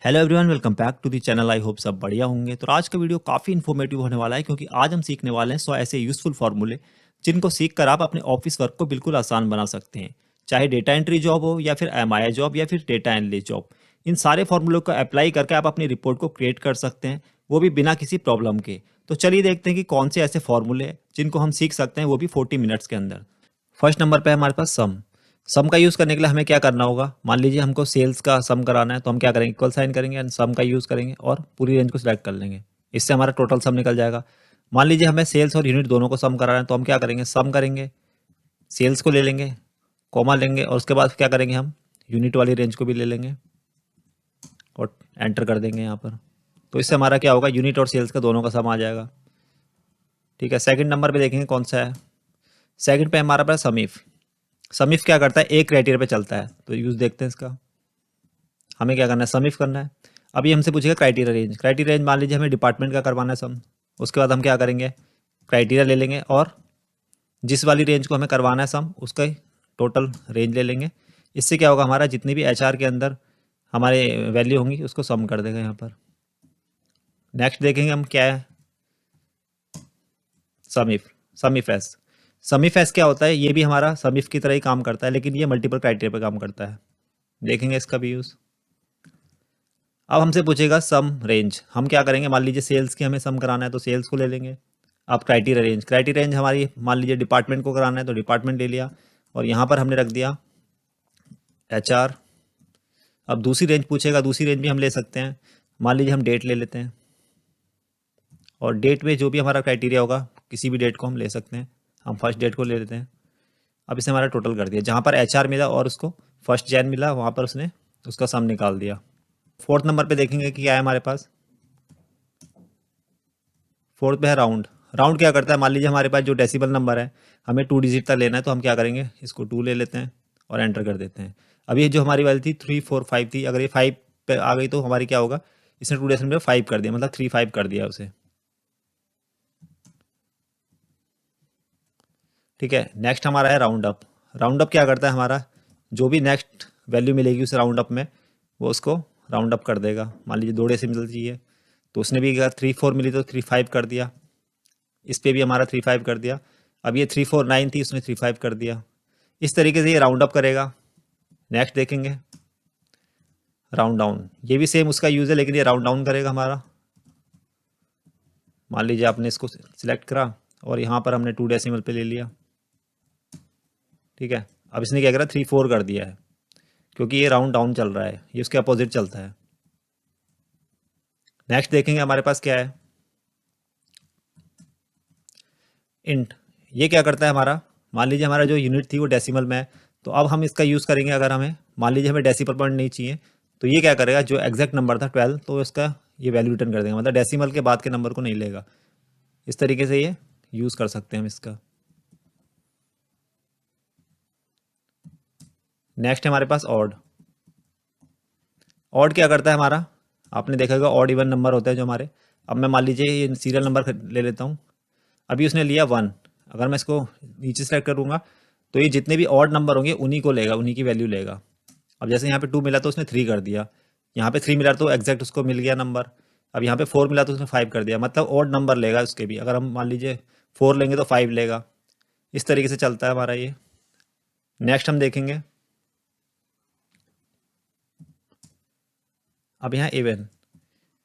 Hello everyone, welcome back to the channel. I hope सब बढ़िया होंगे। तो आज का वीडियो काफ़ी इन्फॉर्मेटिव होने वाला है क्योंकि आज हम सीखने वाले हैं 100 ऐसे यूज़फुल फार्मूले जिनको सीख कर आप अपने ऑफिस वर्क को बिल्कुल आसान बना सकते हैं। चाहे डेटा एंट्री जॉब हो या फिर एमआई जॉब या फिर डेटा एनालिस्ट जॉब, इन सारे फार्मूलों को अप्लाई करके आप अपनी रिपोर्ट को क्रिएट कर सकते हैं, वो भी बिना किसी प्रॉब्लम के। तो चलिए देखते हैं कि कौन से ऐसे फार्मूले हैं जिनको हम सीख सकते हैं, वो भी 40 मिनट्स के अंदर। फर्स्ट नंबर पे है हमारे पास सम का यूज़ करने के लिए हमें क्या करना होगा। मान लीजिए हमको सेल्स का सम कराना है, तो हम क्या करेंगे, इक्वल साइन करेंगे एंड सम का यूज़ करेंगे और पूरी रेंज को सिलेक्ट कर लेंगे। इससे हमारा टोटल सम निकल जाएगा। मान लीजिए हमें सेल्स और यूनिट दोनों को सम कराना है, तो हम क्या करेंगे, सम करेंगे, सेल्स को ले लेंगे, कॉमा लेंगे और उसके बाद क्या करेंगे, हम यूनिट वाली रेंज को भी ले लेंगे और एंटर कर देंगे यहाँ पर। तो इससे हमारा क्या होगा, यूनिट और सेल्स का दोनों का सम आ जाएगा। ठीक है, सेकंड नंबर पे देखेंगे कौन सा है। सेकंड पे हमारा पास समीफ। समीफ क्या करता है, एक क्राइटेरिया पे चलता है। तो यूज़ देखते हैं इसका। हमें क्या करना है, समीफ करना है। अभी हमसे पूछेगा क्राइटेरिया रेंज। क्राइटेरिया रेंज मान लीजिए हमें डिपार्टमेंट का करवाना है सम। उसके बाद हम क्या करेंगे, क्राइटेरिया ले लेंगे और जिस वाली रेंज को हमें करवाना है सम, उसका टोटल रेंज ले लेंगे। इससे क्या होगा, हमारा जितनी भी एचआर के अंदर हमारे वैल्यू होंगी उसको सम कर देगा यहाँ पर। नेक्स्ट देखेंगे हम क्या है, समीफ। समीफ एस। समीफ एस क्या होता है, ये भी हमारा समीफ की तरह ही काम करता है, लेकिन ये मल्टीपल क्राइटेरिया पे काम करता है। देखेंगे इसका भी यूज़। अब हमसे पूछेगा सम रेंज। हम क्या करेंगे, मान लीजिए सेल्स की हमें सम कराना है तो सेल्स को ले लेंगे। अब क्राइटेरिया रेंज। क्राइटेरिया रेंज हमारी मान लीजिए डिपार्टमेंट को कराना है तो डिपार्टमेंट ले लिया और यहाँ पर हमने रख दिया एचआर। अब दूसरी रेंज पूछेगा, दूसरी रेंज भी हम ले सकते हैं। मान लीजिए हम डेट ले लेते हैं और डेट में जो भी हमारा क्राइटेरिया होगा, किसी भी डेट को हम ले सकते हैं। हम फर्स्ट डेट को ले लेते हैं। अब इसने हमारा टोटल कर दिया, जहाँ पर एचआर मिला और उसको फर्स्ट जैन मिला, वहाँ पर उसने उसका सम निकाल दिया। फोर्थ नंबर पे देखेंगे कि क्या है हमारे पास। फोर्थ पे है राउंड। राउंड क्या करता है, मान लीजिए हमारे पास जो डेसिमल नंबर है हमें 2 डिजिट तक लेना है, तो हम क्या करेंगे, इसको 2 ले लेते हैं और एंटर कर देते हैं। अब ये जो हमारी वाली थी 3 4 5 थी, अगर ये 5 पे आ गई तो हमारी क्या होगा, इसने 2 डेसिमल में 5 कर दिया, मतलब 3 5 कर दिया उसे। ठीक है, नेक्स्ट हमारा है राउंड अप। राउंड अप क्या करता है, हमारा जो भी नेक्स्ट वैल्यू मिलेगी उस राउंड अप में, वो उसको राउंड अप कर देगा। मान लीजिए 2 डेसिमल चाहिए तो उसने भी अगर 3 4 मिली तो 3 5 कर दिया। इस पे भी हमारा 3 5 कर दिया। अब ये 3 4 9 थी, उसने 3 5 कर दिया। इस तरीके से ये राउंड अप करेगा। नेक्स्ट देखेंगे राउंड डाउन। ये भी सेम उसका यूज़ है, लेकिन ये राउंड डाउन करेगा हमारा। मान लीजिए आपने इसको सिलेक्ट करा और यहाँ पर हमने 2 डेसिमल पे ले लिया। ठीक है, अब इसने क्या करा, 3 4 कर दिया है, क्योंकि ये राउंड डाउन चल रहा है, ये उसके अपोजिट चलता है। नेक्स्ट देखेंगे हमारे पास क्या है, इंट। ये क्या करता है हमारा, मान लीजिए हमारा जो यूनिट थी वो डेसिमल में है, तो अब हम इसका यूज़ करेंगे। अगर हमें मान लीजिए हमें डेसिमल पॉइंट नहीं चाहिए, तो ये क्या करेगा, जो एग्जैक्ट नंबर था 12, तो इसका ये वैल्यू रिटर्न कर देगा, मतलब डेसिमल के बाद के नंबर को नहीं लेगा। इस तरीके से ये यूज़ कर सकते हैं हम इसका। नेक्स्ट है हमारे पास ऑड। ऑड क्या करता है हमारा, आपने देखा होगा ऑड इवन नंबर होते हैं जो हमारे। अब मैं मान लीजिए ये सीरियल नंबर ले लेता हूँ। अभी उसने लिया 1। अगर मैं इसको नीचे सेलेक्ट करूँगा तो ये जितने भी ऑड नंबर होंगे उन्हीं को लेगा, उन्हीं की वैल्यू लेगा। अब जैसे यहाँ पे 2 मिला तो उसने 3 कर दिया, यहाँ पे 3 मिला तो एग्जैक्ट उसको मिल गया नंबर। अब यहाँ पे 4 मिला तो उसने 5 कर दिया, मतलब ऑड नंबर लेगा उसके भी। अगर हम मान लीजिए 4 लेंगे तो 5 लेगा। इस तरीके से चलता है हमारा ये। नेक्स्ट हम देखेंगे, अब यहाँ इवन।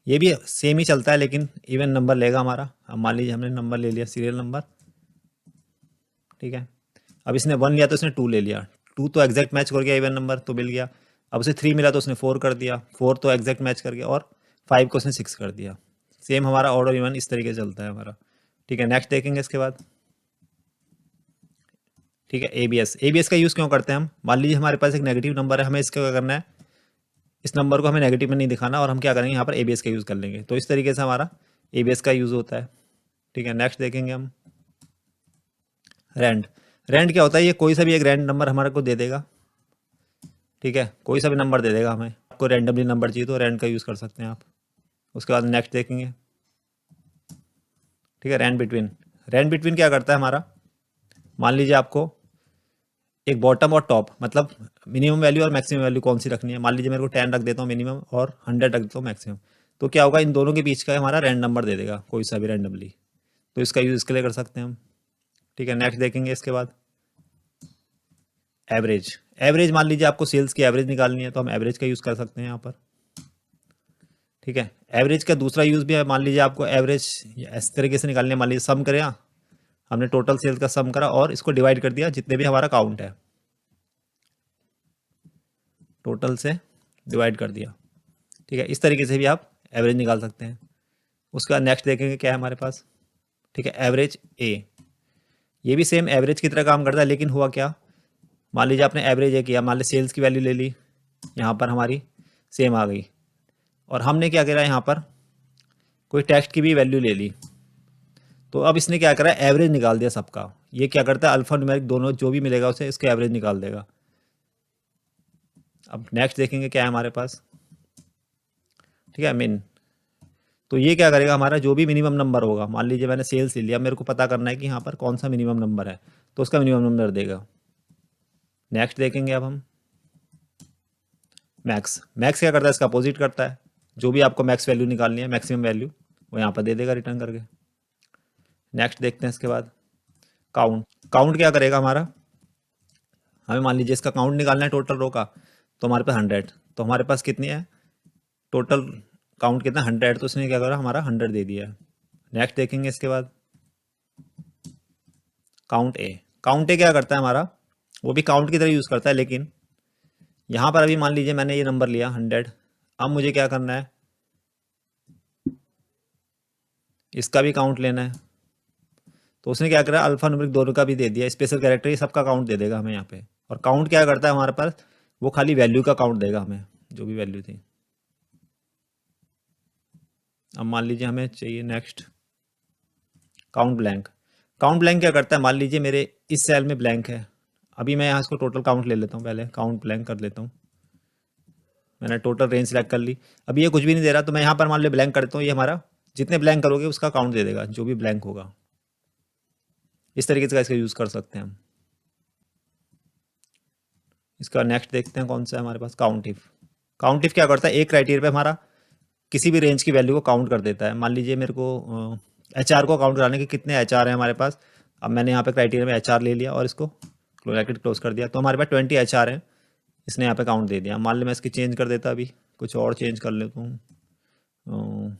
ये भी सेम ही चलता है, लेकिन इवन नंबर लेगा हमारा। अब मान लीजिए हमने नंबर ले लिया, सीरियल नंबर। ठीक है, अब इसने 1 लिया तो इसने 2 ले लिया। 2 तो एग्जैक्ट मैच कर गया, इवन नंबर तो मिल गया। अब उसे 3 मिला तो उसने 4 कर दिया, 4 तो एग्जैक्ट मैच कर गया, और 5 को उसने 6 कर दिया। सेम हमारा ऑड और इवन इस तरीके से चलता है हमारा। ठीक है, नेक्स्ट देखेंगे इसके बाद। ठीक है, एबीएस। एबीएस का यूज़ क्यों करते हैं हम, मान लीजिए हमारे पास एक नेगेटिव नंबर है, हमें इसका क्या करना है, इस नंबर को हमें नेगेटिव में नहीं दिखाना, और हम क्या करेंगे, यहाँ पर एबीएस का यूज़ कर लेंगे। तो इस तरीके से हमारा एबीएस का यूज़ होता है। ठीक है, नेक्स्ट देखेंगे हम रैंड। रैंड क्या होता है, ये कोई सा भी एक रैंड नंबर हमारे को दे देगा। ठीक है, कोई सा भी नंबर दे देगा हमें। आपको रैंडमली नंबर चाहिए तो रैंड का यूज़ कर सकते हैं आप। उसके बाद नेक्स्ट देखेंगे। ठीक है, रैंड बिटवीन। रैंड बिटवीन क्या करता है हमारा, मान लीजिए आपको एक बॉटम और टॉप, मतलब मिनिमम वैल्यू और मैक्सिमम वैल्यू कौन सी रखनी है। मान लीजिए मेरे को 10 रख देता हूँ मिनिमम और 100 रख देता हूँ मैक्सिमम, तो क्या होगा, इन दोनों के बीच का हमारा रैंडम नंबर दे देगा, कोई सा भी रैंडमली। तो इसका यूज़ इसके लिए कर सकते हैं हम। ठीक है, नेक्स्ट देखेंगे इसके बाद एवरेज। एवरेज मान लीजिए आपको सेल्स की एवरेज निकालनी है, तो हम एवरेज का यूज़ कर सकते हैं यहाँ पर। ठीक है, एवरेज का दूसरा यूज़ भी है, मान लीजिए आपको एवरेज इस तरीके से निकालनी है। मान लीजिए सम करें, हमने टोटल सेल्स का सम करा और इसको डिवाइड कर दिया जितने भी हमारा काउंट है, टोटल से डिवाइड कर दिया। ठीक है, इस तरीके से भी आप एवरेज निकाल सकते हैं। उसका नेक्स्ट देखेंगे क्या है हमारे पास। ठीक है, एवरेज ए, ये भी सेम एवरेज की तरह काम करता है, लेकिन हुआ क्या, मान लीजिए आपने एवरेज ए किया, मान लीजिए सेल्स की वैल्यू ले ली, यहाँ पर हमारी सेम आ गई, और हमने क्या करा, यहाँ पर कोई टेक्स्ट की भी वैल्यू ले ली, तो अब इसने क्या करा, एवरेज निकाल दिया सबका। ये क्या करता है, अल्फा न्यूमेरिक दोनों जो भी मिलेगा उसे इसके एवरेज निकाल देगा। अब नेक्स्ट देखेंगे क्या है हमारे पास। ठीक है, मिन, तो ये क्या करेगा, हमारा जो भी मिनिमम नंबर होगा, मान लीजिए मैंने सेल्स ले लिया, मेरे को पता करना है कि यहाँ पर कौन सा मिनिमम नंबर है, तो उसका मिनिमम नंबर देगा। नेक्स्ट देखेंगे अब हम मैक्स। मैक्स क्या करता है, इसका अपोजिट करता है, जो भी आपको मैक्स वैल्यू निकालनी है, मैक्सिमम वैल्यू, वो यहाँ पर दे देगा रिटर्न करके। नेक्स्ट देखते हैं इसके बाद काउंट। काउंट क्या करेगा हमारा, हमें मान लीजिए इसका काउंट निकालना है टोटल रो का, तो हमारे पास 100, तो हमारे पास कितनी है टोटल काउंट, कितना 100, तो उसने क्या करा, हमारा 100 दे दिया है। नेक्स्ट देखेंगे इसके बाद काउंट ए। काउंट ए क्या करता है हमारा, वो भी काउंट की तरह यूज़ करता है, लेकिन यहाँ पर अभी मान लीजिए मैंने ये नंबर लिया 100, अब मुझे क्या करना है, इसका भी काउंट लेना है, तो उसने क्या करा, अल्फा न्यूमेरिक दोनों का भी दे दिया, स्पेशल कैरेक्टर, ये सबका काउंट दे देगा हमें यहाँ पे। और काउंट क्या करता है हमारे पास, वो खाली वैल्यू का काउंट देगा हमें, जो भी वैल्यू थी। अब मान लीजिए हमें चाहिए next count blank. Count blank क्या करता है, मान लीजिए मेरे इस सेल में ब्लैंक है, अभी मैं यहाँ इसको टोटल काउंट ले लेता हूँ, पहले काउंट ब्लैंक कर लेता हूँ। मैंने टोटल रेंज सेलेक्ट कर ली, अभी ये कुछ भी नहीं दे रहा, तो मैं यहाँ पर मान लो ब्लैंक करता हूँ, ये हमारा जितने ब्लैंक करोगे उसका काउंट दे देगा, जो भी ब्लैंक होगा। इस तरीके से इसका यूज़ कर सकते हैं हम। इसका नेक्स्ट देखते हैं कौन सा है हमारे पास, काउंट इफ। काउंट इफ क्या करता है, एक क्राइटेरिया पे हमारा किसी भी रेंज की वैल्यू को काउंट कर देता है। मान लीजिए मेरे को HR को काउंट कराने के कितने HR हैं हमारे पास, अब मैंने यहाँ पे क्राइटेरिया में HR ले लिया और इसको ब्रैकेट क्लोज कर दिया, तो हमारे पास 20 HR हैं, इसने यहाँ पे काउंट दे दिया। मान ली मैं इसकी चेंज कर देता, अभी कुछ और चेंज कर लेता हूँ,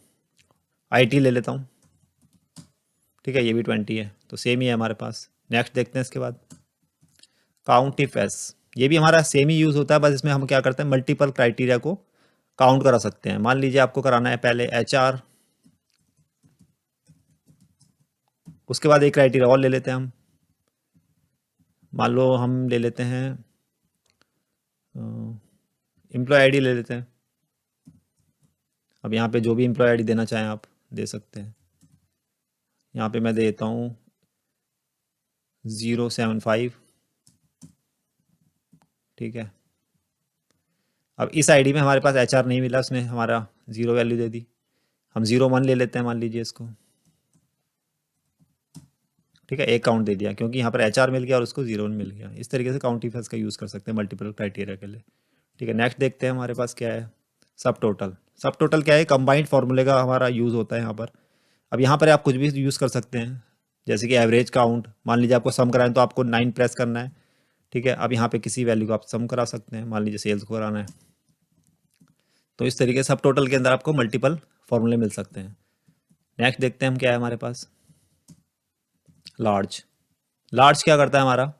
IT ले लेता हूँ। ठीक है, ये भी 20 है, तो सेम ही है हमारे पास। नेक्स्ट देखते हैं इसके बाद काउंट इफ एस। ये भी हमारा सेम ही यूज़ होता है, बस इसमें हम क्या करते हैं, मल्टीपल क्राइटेरिया को काउंट करा सकते हैं। मान लीजिए आपको कराना है पहले HR, उसके बाद एक क्राइटेरिया और ले लेते हैं हम, मान लो हम ले लेते हैं एम्प्लॉय आईडी ले लेते हैं। अब यहाँ पे जो भी एम्प्लॉय आईडी देना चाहें आप दे सकते हैं, यहाँ पे मैं देता हूँ 075। ठीक है, अब इस आईडी में हमारे पास HR नहीं मिला, उसने हमारा 0 वैल्यू दे दी, हम 01 ले लेते हैं मान लीजिए इसको। ठीक है, एक काउंट दे दिया क्योंकि यहाँ पर HR मिल गया और उसको 01 मिल गया। इस तरीके से काउंट इफ एस का यूज़ कर सकते हैं मल्टीपल क्राइटेरिया के लिए। ठीक है, नेक्स्ट देखते हैं हमारे पास क्या है, सब टोटल। सब टोटल क्या है, कंबाइंड फार्मूले का हमारा यूज़ होता है यहाँ पर। अब यहाँ पर आप कुछ भी यूज़ कर सकते हैं, जैसे कि एवरेज काउंट, मान लीजिए आपको सम कराएं तो आपको 9 प्रेस करना है। ठीक है, अब यहाँ पे किसी वैल्यू को आप सम करा सकते हैं, मान लीजिए सेल्स को कराना है, तो इस तरीके से सब टोटल के अंदर आपको मल्टीपल फॉर्मूले मिल सकते हैं। नेक्स्ट देखते हैं हम क्या है हमारे पास, लार्ज। लार्ज क्या करता है हमारा,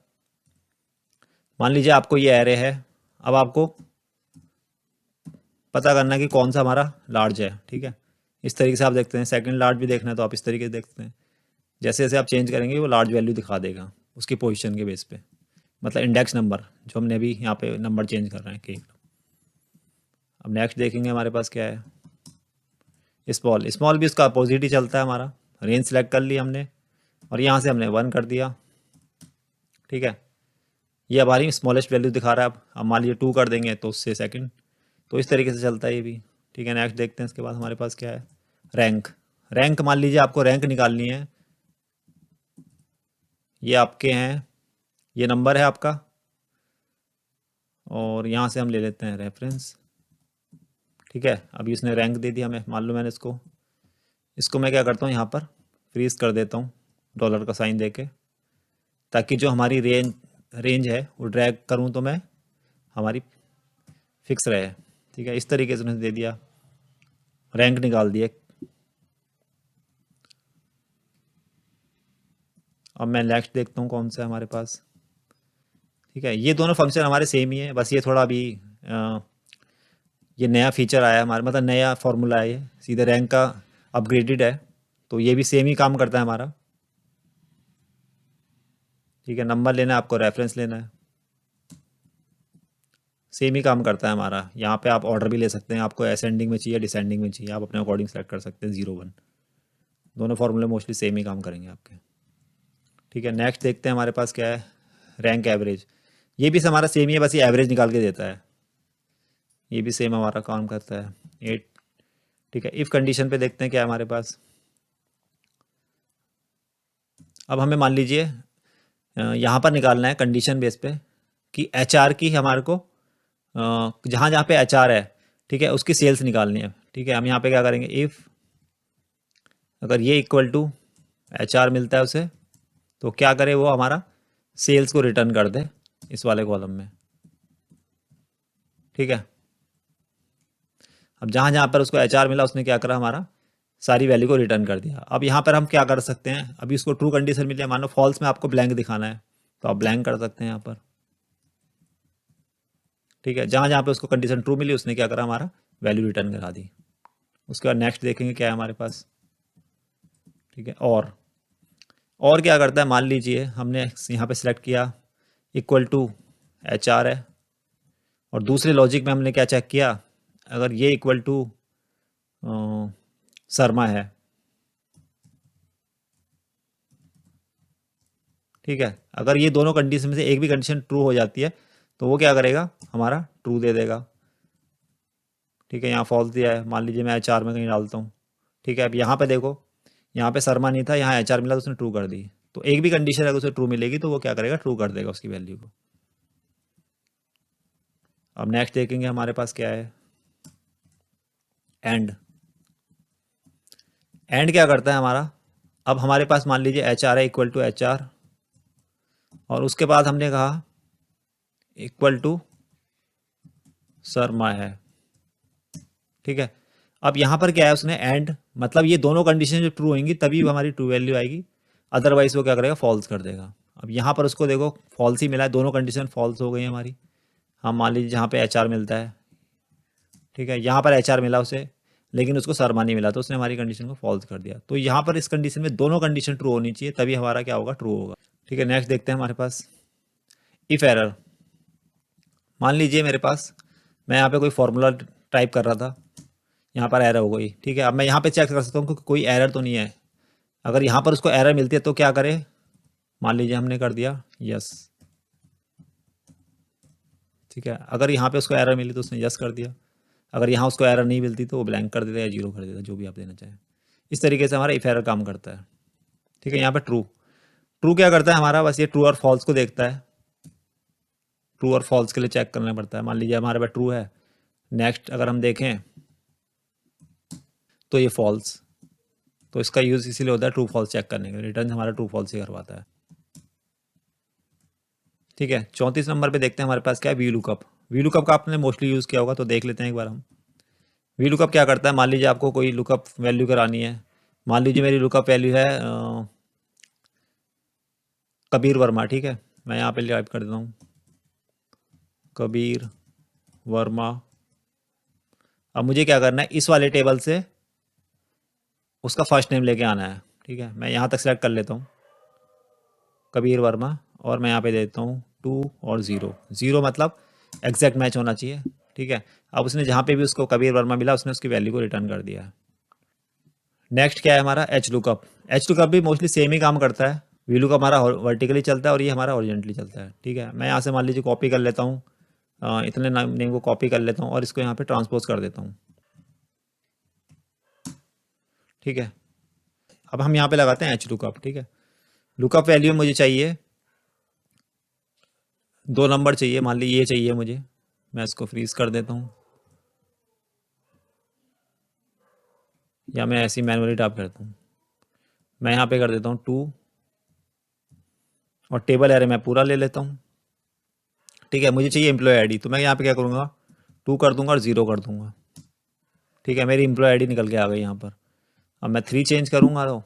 मान लीजिए आपको ये एरे है, अब आपको पता करना है कि कौन सा हमारा लार्ज है। ठीक है, इस तरीके से आप देखते हैं। सेकंड लार्ज भी देखना है तो आप इस तरीके से देखते हैं, जैसे जैसे आप चेंज करेंगे वो लार्ज वैल्यू दिखा देगा उसकी पोजीशन के बेस पे, मतलब इंडेक्स नंबर जो हमने अभी यहाँ पे नंबर चेंज कर रहे हैं केक। अब नेक्स्ट देखेंगे हमारे पास क्या है, स्मॉल। स्मॉल भी उसका अपोजिट ही चलता है हमारा, रेंज सेलेक्ट कर ली हमने और यहाँ से हमने 1 कर दिया। ठीक है, ये हमारी स्मॉलेस्ट वैल्यू दिखा रहा है। अब मान लीजिए 2 कर देंगे तो उससे सेकंड, तो इस तरीके से चलता है ये भी। ठीक है, नेक्स्ट देखते हैं इसके बाद हमारे पास क्या है, रैंक। रैंक मान लीजिए आपको रैंक निकालनी है, ये आपके हैं, ये नंबर है आपका, और यहाँ से हम ले लेते हैं रेफरेंस। ठीक है, अभी उसने रैंक दे दिया हमें, मान लो मैंने इसको मैं क्या करता हूँ यहाँ पर फ्रीज कर देता हूँ डॉलर का साइन दे के, ताकि जो हमारी रेंज है वो ड्रैग करूँ तो मैं हमारी फिक्स रहे। ठीक है, इस तरीके से उन्होंने दे दिया, रैंक निकाल दिया। अब मैं नेक्स्ट देखता हूँ कौन सा है हमारे पास। ठीक है, ये दोनों फंक्शन हमारे सेम ही है, बस ये थोड़ा अभी ये नया फीचर आया है हमारे, मतलब नया फार्मूला है, ये सीधे रैंक का अपग्रेडेड है, तो ये भी सेम ही काम करता है हमारा। ठीक है, नंबर लेना है आपको, रेफरेंस लेना है, सेम ही काम करता है हमारा। यहाँ पे आप ऑर्डर भी ले सकते हैं, आपको असेंडिंग में चाहिए डिसेंडिंग में चाहिए, आप अपने अकॉर्डिंग सेलेक्ट कर सकते हैं 0 1। दोनों फार्मूले मोस्टली सेम ही काम करेंगे आपके। ठीक है, नेक्स्ट देखते हैं हमारे पास क्या है, रैंक एवरेज। ये भी हमारा सेम ही है, बस ये एवरेज निकाल के देता है, ये भी सेम हमारा काम करता है 8। ठीक है, इफ़ कंडीशन पे देखते हैं क्या है हमारे पास। अब हमें मान लीजिए यहाँ पर निकालना है कंडीशन बेस पे कि HR की हमारे को जहाँ जहाँ पे HR है, ठीक है, उसकी सेल्स निकालनी है। ठीक है, हम यहाँ पे क्या करेंगे, इफ़ अगर ये इक्वल टू HR मिलता है उसे, तो क्या करे वो हमारा सेल्स को रिटर्न कर दे इस वाले कॉलम में। ठीक है, अब जहाँ जहाँ पर उसको HR मिला उसने क्या करा, हमारा सारी वैल्यू को रिटर्न कर दिया। अब यहाँ पर हम क्या कर सकते हैं, अभी उसको ट्रू कंडीशन मिली है, मानो फॉल्स में आपको ब्लैंक दिखाना है तो आप ब्लैंक कर सकते हैं यहाँ पर। ठीक है, जहाँ जहाँ पे उसको कंडीशन ट्रू मिली उसने क्या करा, हमारा वैल्यू रिटर्न करा दी। उसके बाद नेक्स्ट देखेंगे क्या है हमारे पास। ठीक है, और क्या करता है, मान लीजिए हमने यहाँ पे सिलेक्ट किया इक्वल टू HR है, और दूसरे लॉजिक में हमने क्या चेक किया, अगर ये इक्वल टू शर्मा है। ठीक है, अगर ये दोनों कंडीशन में से एक भी कंडीशन ट्रू हो जाती है तो वो क्या करेगा, हमारा ट्रू दे देगा। ठीक है, यहाँ फॉल्स दिया है, मान लीजिए मैं HR में कहीं डालता हूँ। ठीक है, अब यहाँ पे देखो, यहाँ पे शर्मा नहीं था, यहाँ HR मिला तो उसने ट्रू कर दी। तो एक भी कंडीशन अगर उसे ट्रू मिलेगी तो वो क्या करेगा, ट्रू कर देगा उसकी वैल्यू को। अब नेक्स्ट देखेंगे हमारे पास क्या है, एंड। एंड क्या करता है हमारा, अब हमारे पास मान लीजिए HR है इक्वल टू HR, और उसके बाद हमने कहा इक्वल टू शर्मा है। ठीक है, अब यहाँ पर क्या है, उसने एंड मतलब ये दोनों कंडीशन जो ट्रू होंगी तभी हमारी ट्रू वैल्यू आएगी, अदरवाइज वो क्या करेगा, फॉल्स कर देगा। अब यहाँ पर उसको देखो फॉल्स ही मिला है, दोनों कंडीशन फॉल्स हो गई हमारी। हम मान लीजिए जहाँ पे HR मिलता है, ठीक है, यहाँ पर HR मिला उसे, लेकिन उसको शर्मा नहीं मिला, तो उसने हमारी कंडीशन को फॉल्स कर दिया। तो यहाँ पर इस कंडीशन में दोनों कंडीशन ट्रू होनी चाहिए, तभी हमारा क्या होगा, ट्रू होगा। ठीक है, नेक्स्ट देखते हैं हमारे पास इफ एरर। मान लीजिए मेरे पास, मैं यहाँ पे कोई फॉर्मूला टाइप कर रहा था, यहाँ पर एरर हो गई। ठीक है, अब मैं यहाँ पे चेक कर सकता हूँ कि कोई एरर तो नहीं है। अगर यहाँ पर उसको एरर मिलती है तो क्या करे, मान लीजिए हमने कर दिया यस। ठीक है, अगर यहाँ पे उसको एरर मिली तो उसने यस कर दिया, अगर यहाँ उसको एरर नहीं मिलती तो वो ब्लैंक कर देता या 0 कर देता, जो भी आप देना चाहें। इस तरीके से हमारा इफ एरर काम करता है। ठीक है, यहाँ पे ट्रू क्या करता है हमारा, बस ये ट्रू और फॉल्स को देखता है। ट्रू और फॉल्स के लिए चेक करना पड़ता है, मान लीजिए हमारे पास ट्रू है, नेक्स्ट अगर हम देखें तो ये फॉल्स, तो इसका यूज़ इसीलिए होता है ट्रू फॉल्स चेक करने के लिए, रिटर्न हमारा ट्रू फॉल्स ही करवाता है। ठीक है, 34 नंबर पे देखते हैं हमारे पास क्या है, वी लुकअप। वी लुकअप का आपने मोस्टली यूज़ किया होगा, तो देख लेते हैं एक बार हम। वी लुकअप क्या करता है, मान लीजिए आपको कोई लुकअप वैल्यू करानी है, मान लीजिए मेरी लुकअप वैल्यू है कबीर वर्मा। ठीक है, मैं यहाँ पे टाइप कर देता हूँ कबीर वर्मा। अब मुझे क्या करना है, इस वाले टेबल से उसका फर्स्ट नेम लेके आना है। ठीक है, मैं यहाँ तक सेलेक्ट कर लेता हूँ कबीर वर्मा, और मैं यहाँ पे देता हूँ 2 और 0 मतलब एग्जैक्ट मैच होना चाहिए। ठीक है, अब उसने जहाँ पे भी उसको कबीर वर्मा मिला उसने उसकी वैल्यू को रिटर्न कर दिया। नेक्स्ट क्या है हमारा, एच लुकअप। एच लुकअप भी मोस्टली सेम ही काम करता है, वी लुकअप हमारा वर्टिकली चलता है और ये हमारा हॉरिजॉन्टली चलता है। ठीक है, मैं यहाँ से मान लीजिए कॉपी कर लेता हूँ, इतने नेम को कॉपी कर लेता हूँ और इसको यहाँ पे ट्रांसपोज कर देता हूँ। ठीक है, अब हम यहाँ पे लगाते हैं एच लुकअप। ठीक है, लुकअप वैल्यू मुझे चाहिए 2 नंबर चाहिए, मान लीजिए ये चाहिए मुझे मैं इसको फ्रीज कर देता हूँ, या मैं ऐसे ही मैनुअली टाइप करता हूँ। मैं यहाँ पे कर देता हूँ 2, और टेबल एरे मैं पूरा ले लेता हूँ। ठीक है, मुझे चाहिए एम्प्लॉय आईडी, तो मैं यहाँ पे क्या करूँगा, 2 कर दूंगा और 0 कर दूंगा। ठीक है, मेरी एम्प्लॉय आईडी निकल के आ गई यहाँ पर। अब मैं 3 चेंज करूँगा तो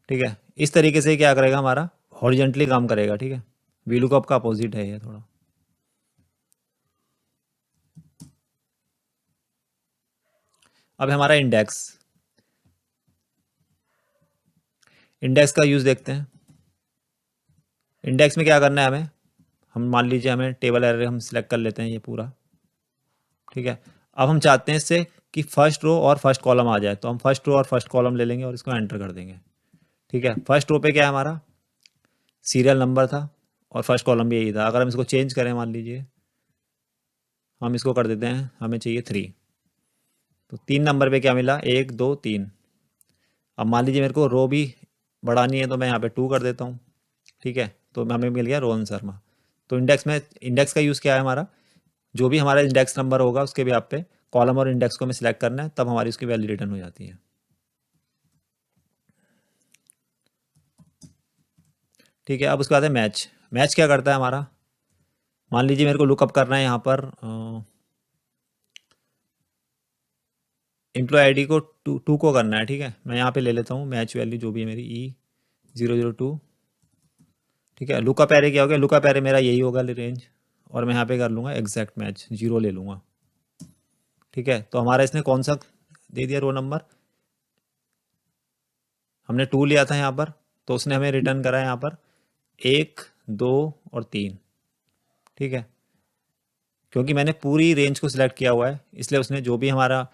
ठीक है, इस तरीके से क्या करेगा, हमारा हॉरिजेंटली काम करेगा। ठीक है, वीलुकअप का अपोजिट है ये थोड़ा। अब हमारा इंडेक्स, इंडेक्स का यूज़ देखते हैं। इंडेक्स में क्या करना है हमें, हम मान लीजिए हमें टेबल एरे हम सिलेक्ट कर लेते हैं ये पूरा। ठीक है, अब हम चाहते हैं इससे कि फर्स्ट रो और फर्स्ट कॉलम आ जाए, तो हम फर्स्ट रो और फर्स्ट कॉलम ले लेंगे और इसको एंटर कर देंगे। ठीक है, फर्स्ट रो पे क्या है, हमारा सीरियल नंबर था और फर्स्ट कॉलम भी यही था। अगर हम इसको चेंज करें, मान लीजिए हम इसको कर देते हैं, हमें चाहिए 3, तो 3 नंबर पे क्या मिला, 1 2 3। अब मान लीजिए मेरे को रो भी बढ़ानी है, तो मैं यहाँ पे 2 कर देता हूँ। ठीक है, तो हमें मिल गया रोहन शर्मा। तो इंडेक्स में, इंडेक्स का यूज़ क्या है हमारा, जो भी हमारा इंडेक्स नंबर होगा उसके भी आप पे कॉलम और इंडेक्स को हमें सिलेक्ट करना है, तब हमारी उसकी वैल्यू रिटर्न हो जाती है। ठीक है, अब उसके बाद है मैच। मैच क्या करता है हमारा, मान लीजिए मेरे को लुकअप करना है यहाँ पर एम्प्लॉय आईडी को 2 को करना है। ठीक है, मैं यहाँ पे ले लेता हूँ मैच वैल्यू जो भी है मेरी E002। ठीक है, लुकअप एरे क्या हो गया, लुकअप एरे मेरा यही होगा रेंज, और मैं यहाँ पे कर लूँगा एग्जैक्ट मैच, 0 ले लूँगा। ठीक है, तो हमारा इसने कौन सा दे दिया रो नंबर, हमने 2 लिया था यहाँ पर, तो उसने हमें रिटर्न करा है यहाँ पर 1 2 और 3। ठीक है, क्योंकि मैंने पूरी रेंज को सिलेक्ट किया हुआ है, इसलिए उसने जो भी हमारा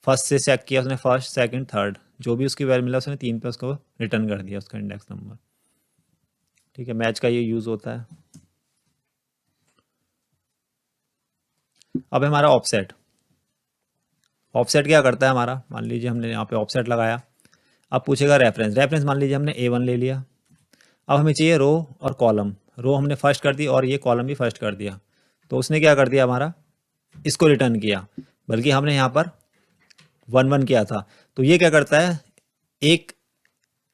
फर्स्ट से चेक किया, उसने फर्स्ट सेकंड थर्ड जो भी उसकी वैल्यू मिला, उसने 3 पे उसको रिटर्न कर दिया उसका इंडेक्स नंबर। ठीक है, मैच का ये यूज़ होता है। अब हमारा ऑफसेट। ऑफसेट क्या करता है हमारा, मान लीजिए हमने यहाँ पे ऑफसेट लगाया, अब पूछेगा रेफरेंस। रेफरेंस मान लीजिए हमने A1 ले लिया, अब हमें चाहिए रो और कॉलम। रो हमने फर्स्ट कर दी और ये कॉलम भी फर्स्ट कर दिया, तो उसने क्या कर दिया हमारा, इसको रिटर्न किया, बल्कि हमने यहाँ पर 1 1 किया था। तो ये क्या करता है, एक,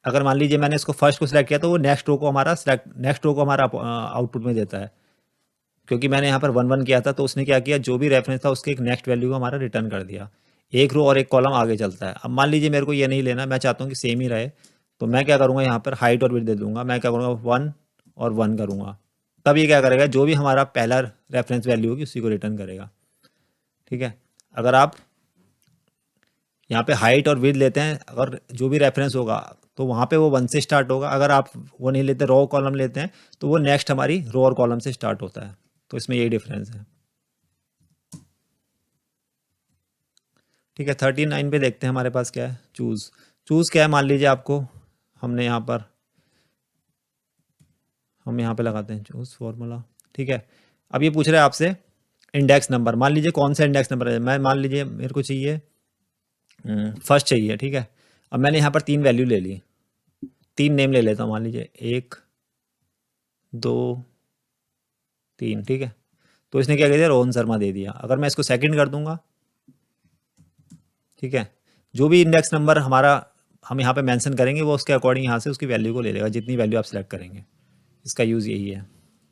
अगर मान लीजिए मैंने इसको फर्स्ट को सिलेक्ट किया, तो वो नेक्स्ट रो को हमारा सिलेक्ट, नेक्स्ट रो को हमारा आउटपुट में देता है। क्योंकि मैंने यहाँ पर 1 1 किया था, तो उसने क्या किया, जो भी रेफरेंस था उसके एक नेक्स्ट वैल्यू को हमारा रिटर्न कर दिया। एक रो और एक कॉलम आगे चलता है। अब मान लीजिए मेरे को ये नहीं लेना, मैं चाहता हूँ कि सेम ही रहे, तो मैं क्या करूँगा, यहाँ पर हाइट और विड्थ दे दूंगा। मैं क्या करूँगा, 1 और 1 करूँगा, तब ये क्या करेगा, जो भी हमारा पहला रेफरेंस वैल्यू होगी उसी को रिटर्न करेगा। ठीक है, अगर आप यहाँ पे हाइट और विड्थ लेते हैं, अगर जो भी रेफरेंस होगा तो वहाँ पे वो 1 से स्टार्ट होगा। अगर आप वो नहीं लेते, रो कॉलम लेते हैं, तो वो नेक्स्ट हमारी रो और कॉलम से स्टार्ट होता है। तो इसमें यही डिफरेंस है। ठीक है, 39 पे देखते हैं हमारे पास क्या है, चूज़। चूज़ क्या है, मान लीजिए आपको, हमने यहाँ पर, हम यहाँ पे लगाते हैं चूज़ फॉर्मूला। ठीक है, अब ये पूछ रहा है आपसे इंडेक्स नंबर। मान लीजिए कौन सा इंडेक्स नंबर है, मैं मान लीजिए मेरे को चाहिए फर्स्ट चाहिए। ठीक है, अब मैंने यहाँ पर 3 वैल्यू ले ली, 3 नेम ले लेता हूँ, मान लीजिए 1 2 3। ठीक है, तो इसने क्या कर दिया, रोहन शर्मा दे दिया। अगर मैं इसको सेकंड कर दूंगा, ठीक है, जो भी इंडेक्स नंबर हमारा हम यहाँ पे मेंशन करेंगे, वो उसके अकॉर्डिंग यहाँ से उसकी वैल्यू को ले लेगा, जितनी वैल्यू आप सेलेक्ट करेंगे। इसका यूज़ यही है।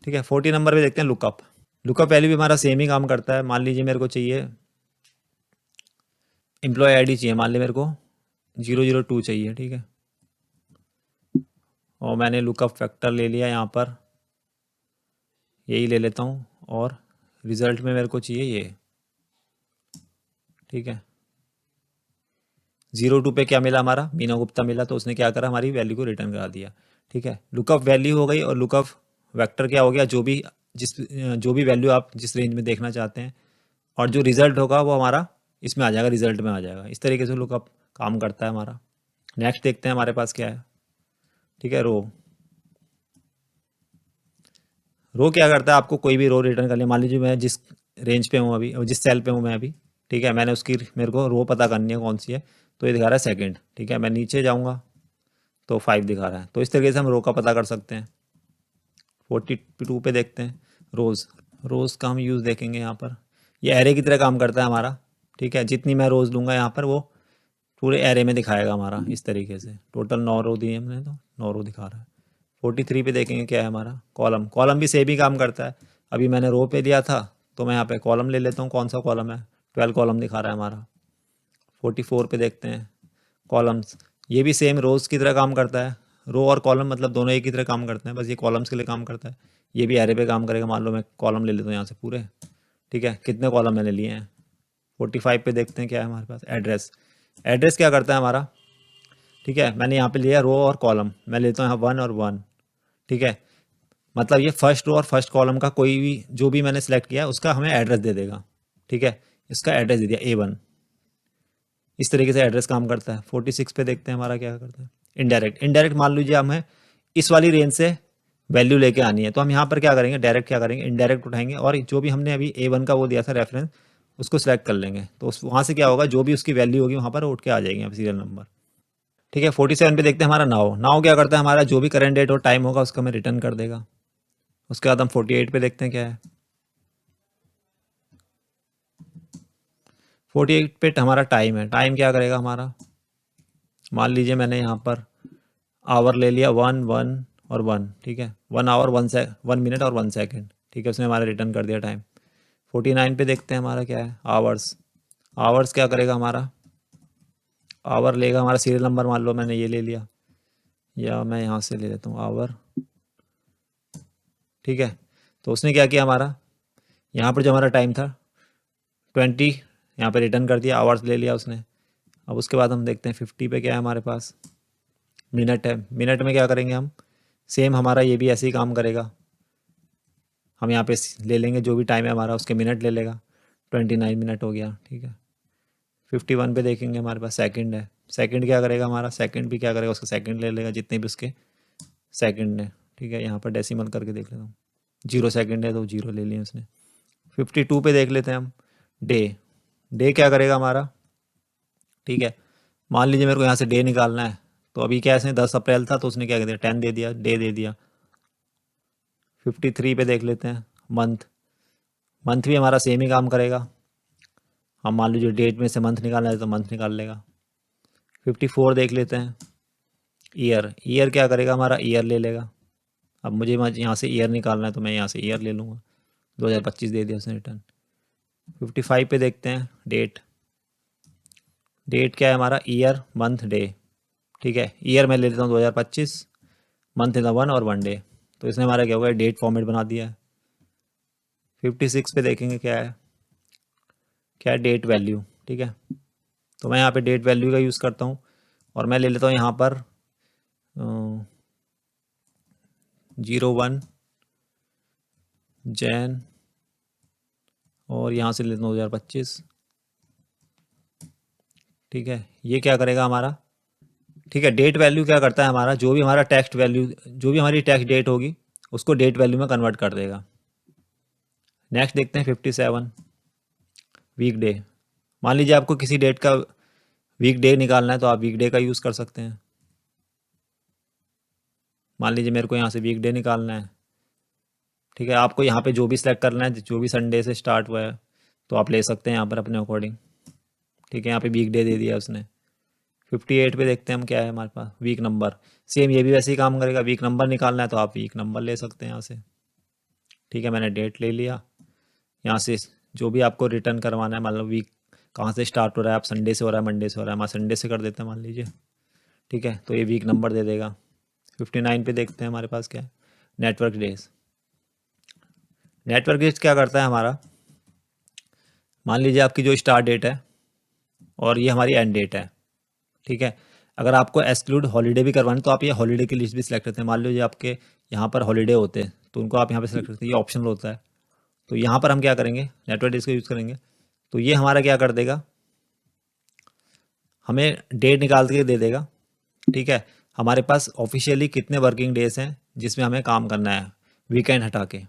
ठीक है, 40 नंबर पे देखते हैं लुकअप। लुकअप वैल्यू भी हमारा सेम ही काम करता है। मान लीजिए मेरे को चाहिए एम्प्लॉय आईडी चाहिए, मान लीजिए मेरे को 002 चाहिए। ठीक है, और मैंने लुकअप फैक्टर ले लिया यहाँ पर, यही ले लेता हूँ, और रिजल्ट में मेरे को चाहिए ये। ठीक है, 02 पे क्या मिला, हमारा मीना गुप्ता मिला, तो उसने क्या करा, हमारी वैल्यू को रिटर्न करा दिया। ठीक है, लुकअप वैल्यू हो गई, और लुकअप वेक्टर क्या हो गया, जो भी वैल्यू आप जिस रेंज में देखना चाहते हैं, और जो रिजल्ट होगा वो हमारा इसमें आ जाएगा, रिजल्ट में आ जाएगा। इस तरीके से लुकअप काम करता है हमारा। नेक्स्ट देखते हैं हमारे पास क्या है। ठीक है, रो। रो क्या करता है, आपको कोई भी रो रिटर्न कर लिया। मान लीजिए मैं जिस रेंज पे हूँ अभी, जिस सेल पे हूँ मैं अभी, ठीक है, मैंने उसकी, मेरे को रो पता करनी है कौन सी है, तो ये दिखा रहा है सेकंड। ठीक है, मैं नीचे जाऊँगा तो 5 दिखा रहा है। तो इस तरीके से हम रो का पता कर सकते हैं। 42 पे देखते हैं, रोज़, रोज़ का हम यूज़ देखेंगे यहाँ पर। ये एरे की तरह काम करता है हमारा, ठीक है। जितनी मैं रोज़ लूँगा यहाँ पर वो पूरे एरे में दिखाएगा हमारा इस तरीके से। टोटल 9 रो दिए हमने, तो 9 रो दिखा रहा है। 43 पे देखेंगे क्या है हमारा, कॉलम। कॉलम भी सेम ही काम करता है। अभी मैंने रो पे दिया था तो मैं यहाँ पे कॉलम ले लेता हूँ। कौन सा कॉलम है, 12 कॉलम दिखा रहा है हमारा। 44 पे देखते हैं कॉलम्स। ये भी सेम रोज़ की तरह काम करता है। रो और कॉलम मतलब दोनों एक ही तरह काम करते हैं, बस ये कॉलम्स के लिए काम करता है। ये भी एरे पे काम करेगा। मान लो मैं कॉलम ले लेता हूँ यहाँ से पूरे, ठीक है। कितने कॉलम मैंने लिए हैं, 45 पे देखते हैं क्या है हमारे पास, एड्रेस। एड्रेस क्या करता है हमारा, ठीक है। मैंने यहाँ पे लिया रो और कॉलम, मैं लेता हूँ यहाँ 1 और 1, ठीक है। मतलब ये फर्स्ट रो और फर्स्ट कॉलम का कोई भी जो भी मैंने सेलेक्ट किया उसका हमें एड्रेस दे देगा, ठीक है। इसका एड्रेस दे दिया A1। इस तरीके से एड्रेस काम करता है। 46 पे देखते हैं हमारा क्या करता है, इनडायरेक्ट। इनडायरेक्ट मान लीजिए हमें इस वाली रेंज से वैल्यू लेके आनी है, तो हम यहाँ पर क्या करेंगे, डायरेक्ट क्या करेंगे, इनडायरेक्ट उठाएंगे और जो भी हमने अभी A1 का वो दिया था रेफरेंस, उसको सिलेक्ट कर लेंगे। तो उस वहाँ से क्या होगा, जो भी उसकी वैल्यू होगी वहाँ पर उठ के आ जाएगी यहाँ सीरियल नंबर, ठीक है। 47 पे देखते हैं हमारा नाउ। नाउ क्या करता है हमारा, जो भी करंट डेट और टाइम होगा उसको हमें रिटर्न कर देगा। उसके बाद हम 48 पे देखते हैं क्या है। 48 पे हमारा टाइम है। टाइम क्या करेगा हमारा, मान लीजिए मैंने यहाँ पर आवर ले लिया 1 1 और 1, ठीक है। 1 आवर 1 मिनट और 1 सेकेंड, ठीक है। उसने हमारा रिटर्न कर दिया टाइम। 49 पे देखते हैं हमारा क्या है, आवर्स। आवर्स क्या करेगा हमारा, आवर लेगा हमारा सीरियल नंबर। मान लो मैंने ये ले लिया, या मैं यहाँ से ले लेता हूँ आवर, ठीक है। तो उसने क्या किया हमारा, यहाँ पर जो हमारा टाइम था 20, यहाँ पे रिटर्न कर दिया, आवर्स ले लिया उसने। अब उसके बाद हम देखते हैं 50 पे क्या है हमारे पास, मिनट है। मिनट में क्या करेंगे हम, सेम हमारा ये भी ऐसे ही काम करेगा। हम यहाँ पे ले लेंगे जो भी टाइम है हमारा, उसके मिनट ले लेगा। 29 मिनट हो गया, ठीक है। 51 पे देखेंगे हमारे पास सेकंड है। सेकंड क्या करेगा हमारा, सेकंड भी क्या करेगा, उसका सेकंड ले लेगा जितने भी उसके सेकंड है, ठीक है। यहाँ पर डेसिमल करके देख लेता हूँ, 0 सेकंड है तो 0 ले लिया उसने। 52 पे देख लेते हैं हम, डे। डे क्या करेगा हमारा, ठीक है। मान लीजिए मेरे को यहाँ से डे निकालना है, तो अभी क्या है 10 अप्रैल था तो उसने क्या कर दिया, 10 दे दिया, डे दे दिया। 53 पे देख लेते हैं मंथ। मंथ भी हमारा सेम ही काम करेगा। हम मान लीजिए डेट में से मंथ निकालना है तो मंथ निकाल लेगा। 54 देख लेते हैं, ईयर। ईयर क्या करेगा हमारा, ईयर ले लेगा। अब मुझे यहाँ से ईयर निकालना है तो मैं यहाँ से ईयर ले लूँगा। 2025 दे दिया उसने रिटर्न। 55 पे देखते हैं डेट। डेट क्या है हमारा, ईयर मंथ डे, ठीक है। ईयर मैं ले लेता हूँ 2025, मंथ इन 1 और 1 डे। तो इसने हमारा क्या होगा, डेट फॉर्मेट बना दिया है। 56 पे देखेंगे क्या है, क्या है डेट वैल्यू, ठीक है। तो मैं यहाँ पे डेट वैल्यू का यूज़ करता हूँ और मैं ले लेता हूँ यहाँ पर 01 जैन और यहाँ से ले लेता हूँ 2025, ठीक है। ये क्या करेगा हमारा, ठीक है। डेट वैल्यू क्या करता है हमारा, जो भी हमारा टेक्स्ट वैल्यू, जो भी हमारी टेक्स्ट डेट होगी उसको डेट वैल्यू में कन्वर्ट कर देगा। नेक्स्ट देखते हैं 57 वीक डे। मान लीजिए आपको किसी डेट का वीक डे निकालना है तो आप वीक डे का यूज़ कर सकते हैं। मान लीजिए मेरे को यहाँ से वीक डे निकालना है, ठीक है। आपको यहाँ पे जो भी सिलेक्ट करना है, जो भी संडे से स्टार्ट हुआ है तो आप ले सकते हैं यहाँ पर अपने अकॉर्डिंग, ठीक है। यहाँ पे वीक डे दे दिया उसने। 58 पे देखते हैं हम क्या है हमारे पास, वीक नंबर। सेम ये भी वैसे ही काम करेगा। वीक नंबर निकालना है तो आप वीक नंबर ले सकते हैं यहाँ से, ठीक है। मैंने डेट ले लिया। यहाँ से जो भी आपको रिटर्न करवाना है, मतलब वीक कहाँ से स्टार्ट हो रहा है, आप संडे से हो रहा है, मंडे से हो रहा है, हमारा संडे से कर देते हैं मान लीजिए, ठीक है। तो ये वीक नंबर दे देगा। 59 पे देखते हैं हमारे पास क्या है, नेटवर्क डेज। नेटवर्क डेज क्या करता है हमारा, मान लीजिए आपकी जो स्टार्ट डेट है और ये हमारी एंड डेट है, ठीक है। अगर आपको एक्सक्लूड हॉलीडे भी करवाना है तो आप ये हॉलीडे की लिस्ट भी सिलेक्ट करते हैं। मान लीजिए आपके यहाँ पर हॉलीडे होते हैं तो उनको आप यहाँ पे सिलेक्ट करते हैं, ये ऑप्शनल होता है। तो यहाँ पर हम क्या करेंगे, नेटवर्क डेज का यूज़ करेंगे। तो ये हमारा क्या कर देगा, हमें डेट निकाल के दे देगा, ठीक है। हमारे पास ऑफिशियली कितने वर्किंग डेज हैं जिसमें हमें काम करना है, वीकेंड हटा के।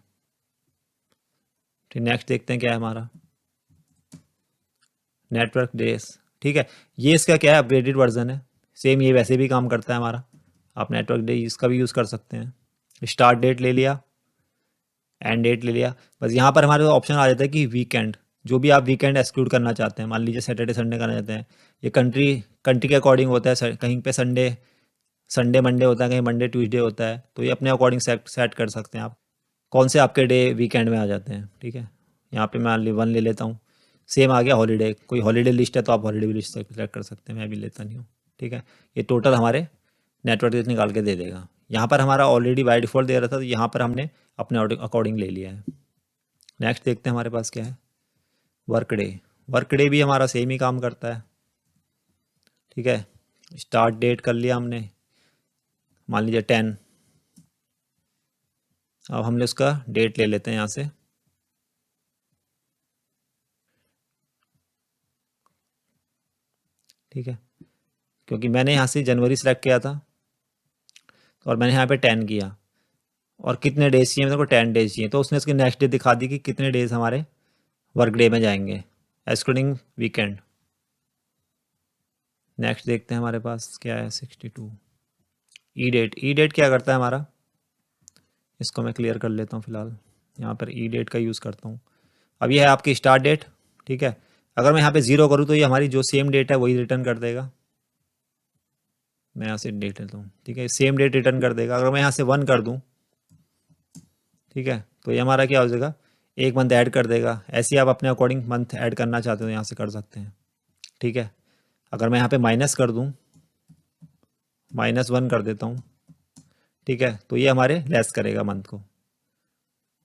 ठीक, नेक्स्ट देखते हैं क्या है हमारा, नेटवर्क डेज, ठीक है। ये इसका क्या है, अपग्रेडेड वर्जन है। सेम ये वैसे भी काम करता है हमारा। आप नेटवर्क डे इसका भी यूज़ कर सकते हैं। स्टार्ट डेट ले लिया, एंड डेट ले लिया। बस यहाँ पर हमारे ऑप्शन आ जाता है कि वीकेंड, जो भी आप वीकेंड एक्सक्लूड करना चाहते हैं, मान लीजिए सैटरडे संडे करना चाहते हैं, ये कंट्री कंट्री के अकॉर्डिंग होता है, कहीं पे संडे संडे मंडे होता है, कहीं मंडे ट्यूसडे होता है, तो ये अपने अकॉर्डिंग सेट कर सकते हैं आप कौन से आपके डे वीकेंड में आ जाते हैं। ठीक है, यहाँ पे मैं 1 ले लेता हूँ, सेम आ गया हॉलीडे, कोई हॉलीडे लिस्ट है तो आप हॉलीडे भी लिस्ट सेलेक्ट कर सकते हैं, मैं भी लेता नहीं हूँ। ठीक है, ये टोटल हमारे नेटवर्क निकाल के दे देगा। यहाँ पर हमारा ऑलरेडी बाय डिफ़ॉल्ट दे रहा था, तो यहाँ पर हमने अपने अकॉर्डिंग ले लिया है। नेक्स्ट देखते हैं हमारे पास क्या है, वर्क डे। वर्क डे भी हमारा सेम ही काम करता है। ठीक है, स्टार्ट डेट कर लिया हमने, मान लीजिए 10। अब हमने उसका डेट ले लेते हैं यहाँ से, ठीक है, क्योंकि मैंने यहाँ से जनवरी सेलेक्ट किया था और मैंने यहाँ पे 10 किया, और कितने डेज चाहिए मेरे को, 10 डेज चाहिए, तो उसने इसकी नेक्स्ट डे दिखा दी कि कितने डेज हमारे वर्क डे में जाएंगे एक्सक्लूडिंग वीकेंड। नेक्स्ट देखते हैं हमारे पास क्या है, 62 ई डेट। ई डेट क्या करता है हमारा, इसको मैं क्लियर कर लेता हूँ फिलहाल, यहाँ पर ई डेट का यूज़ करता हूँ। अब ये है आपकी स्टार्ट डेट। ठीक है, अगर मैं यहाँ पे 0 करूँ तो ये हमारी जो सेम डेट है वही रिटर्न कर देगा। मैं यहाँ से डेट लेता हूँ, ठीक है, सेम डेट रिटर्न कर देगा। अगर मैं यहाँ से 1 कर दूँ, ठीक है, तो ये हमारा क्या हो जाएगा, एक मंथ ऐड कर देगा। ऐसे ही आप अपने अकॉर्डिंग मंथ ऐड करना चाहते हो यहाँ से कर सकते हैं। ठीक है, अगर मैं यहाँ पे माइनस कर दूँ, -1 कर देता हूँ, ठीक है, तो ये हमारे लेस करेगा मंथ को।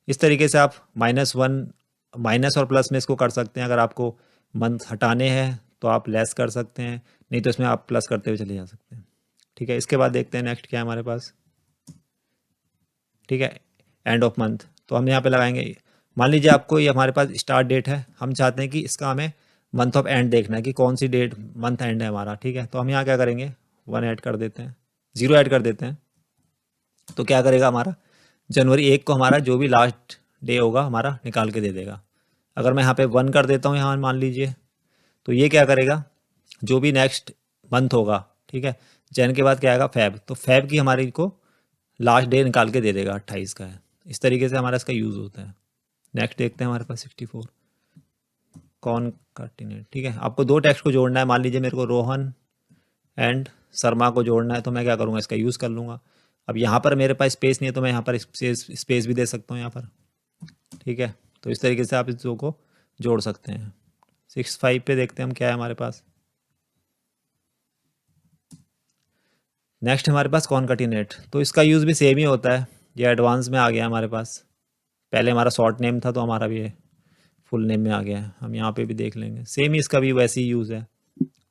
इस तरीके से आप -1 माइनस और प्लस में इसको कर सकते हैं। अगर आपको मंथ हटाने हैं तो आप लेस कर सकते हैं, नहीं तो इसमें आप प्लस करते हुए चले जा सकते हैं। ठीक है, इसके बाद देखते हैं नेक्स्ट क्या है हमारे पास। ठीक है, एंड ऑफ मंथ, तो हम यहाँ पे लगाएंगे, मान लीजिए आपको ये हमारे पास स्टार्ट डेट है, हम चाहते हैं कि इसका हमें मंथ ऑफ एंड देखना है कि कौन सी डेट मंथ एंड है हमारा। ठीक है, तो हम यहाँ क्या करेंगे, 1 ऐड कर देते हैं, 0 ऐड कर देते हैं, तो क्या करेगा हमारा, जनवरी 1 को हमारा जो भी लास्ट डे होगा हमारा निकाल के दे देगा। अगर मैं यहाँ पे 1 कर देता हूँ यहाँ मान लीजिए, तो ये क्या करेगा, जो भी नेक्स्ट मंथ होगा, ठीक है, जैन के बाद क्या आएगा फेब, तो फेब की हमारी को लास्ट डे निकाल के दे देगा, 28 का है। इस तरीके से हमारा इसका यूज़ होता है। नेक्स्ट देखते हैं हमारे पास 64 कॉनकाटिनेट। ठीक है, आपको 2 टेक्स्ट को जोड़ना है, मान लीजिए मेरे को रोहन एंड शर्मा को जोड़ना है, तो मैं क्या करूँगा, इसका यूज़ कर लूँगा। अब यहाँ पर मेरे पास स्पेस नहीं है, तो मैं यहाँ पर स्पेस भी दे सकता हूँ यहाँ पर। ठीक है, तो इस तरीके से आप इस दो को जोड़ सकते हैं। 65 पे देखते हैं हम क्या है हमारे पास। नेक्स्ट हमारे पास कॉनकाटिनेट, तो इसका यूज़ भी सेम ही होता है, ये एडवांस में आ गया हमारे पास। पहले हमारा शॉर्ट नेम था तो हमारा भी फुल नेम में आ गया है, हम यहाँ पे भी देख लेंगे, सेम ही इसका भी वैसे ही यूज़ है।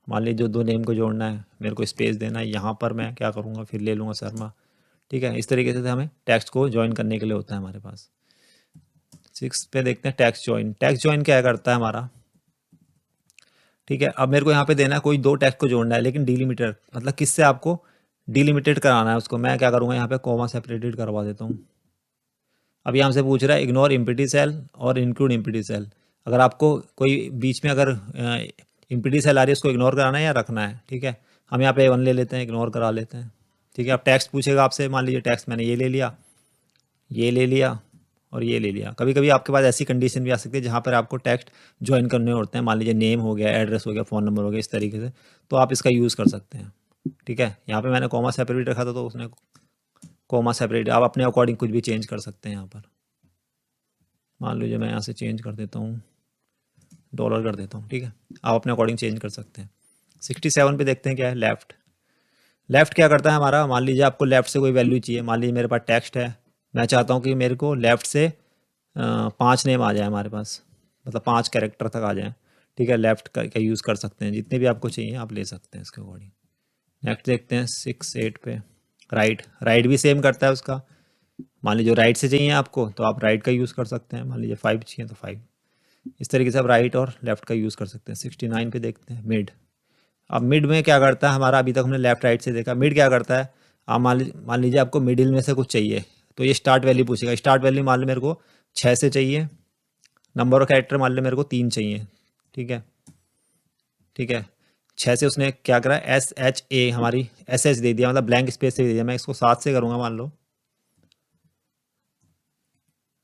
मान लीजिए जो 2 नेम को जोड़ना है, मेरे को स्पेस देना है, यहाँ पर मैं क्या करूँगा, फिर ले लूँगा शर्मा। ठीक है, इस तरीके से हमें टेक्स्ट को ज्वाइन करने के लिए होता है हमारे पास। 6 पे देखते हैं टेक्स्ट ज्वाइन। टेक्स्ट ज्वाइन क्या करता है हमारा, ठीक है, अब मेरे को यहाँ पे देना है कोई 2 टेक्स्ट को जोड़ना है, लेकिन डिलिमिटेड, मतलब किससे आपको डिलिमिटेड कराना है उसको, मैं क्या करूँगा यहाँ पे कॉमा सेपरेटेड करवा देता हूँ। अब यहाँ से पूछ रहा है इग्नोर इम्पिटी सेल और इंक्लूड इम्पिटी सेल। अगर आपको कोई बीच में अगर इम्पिटी सेल आ रही है, उसको इग्नोर कराना है या रखना है। ठीक है, हम यहाँ पे 1 ले लेते हैं, इग्नोर करा लेते हैं। ठीक है, अब टेक्स्ट पूछेगा आपसे, मान लीजिए टेक्स्ट मैंने ये ले लिया, ये ले लिया और ये ले लिया। कभी कभी आपके पास ऐसी कंडीशन भी आ सकती है जहाँ पर आपको टेक्स्ट ज्वाइन करने होते हैं, मान लीजिए नेम हो गया, एड्रेस हो गया, फ़ोन नंबर हो गया, इस तरीके से, तो आप इसका यूज़ कर सकते हैं। ठीक है, यहाँ पे मैंने कॉमा सेपरेट रखा था तो उसने कॉमा सेपरेट, आप अपने अकॉर्डिंग कुछ भी चेंज कर सकते हैं यहाँ पर। मान लीजिए मैं यहाँ से चेंज कर देता हूँ, डॉलर कर देता हूँ। ठीक है, आप अपने अकॉर्डिंग चेंज कर सकते हैं। 67 पे देखते हैं क्या है, लेफ़्ट। लेफ़्ट क्या करता है हमारा, मान लीजिए आपको लेफ़्ट से कोई वैल्यू चाहिए, मान लीजिए मेरे पास टेक्स्ट है, मैं चाहता हूँ कि मेरे को लेफ़्ट से 5 नेम आ जाए हमारे पास, मतलब 5 कैरेक्टर तक आ जाए। ठीक है, लेफ़्ट का यूज़ कर सकते हैं, जितने भी आपको चाहिए आप ले सकते हैं इसके अकॉर्डिंग। नेक्स्ट देखते हैं 68 पे राइट। राइट भी सेम करता है उसका, मान लीजिए राइट से चाहिए आपको तो आप राइट का यूज़ कर सकते हैं, मान लीजिए 5 चाहिए तो 5। इस तरीके से आप राइट और लेफ़्ट का यूज़ कर सकते हैं। 69 पे देखते हैं मिड। अब मिड में क्या करता है हमारा, अभी तक हमने लेफ़्ट राइट से देखा, मिड क्या करता है, आप मान लीजिए आपको मिडिल में से कुछ चाहिए, तो ये स्टार्ट वैल्यू पूछेगा। स्टार्ट वैल्यू मान लो मेरे को 6 से चाहिए, नंबर ऑफ कैरेक्टर मान लो मेरे को 3 चाहिए। ठीक है, ठीक है, 6 से उसने क्या करा, SHA हमारी SH दे दिया, मतलब ब्लैंक स्पेस से दे दिया। मैं इसको 7 से करूँगा मान लो,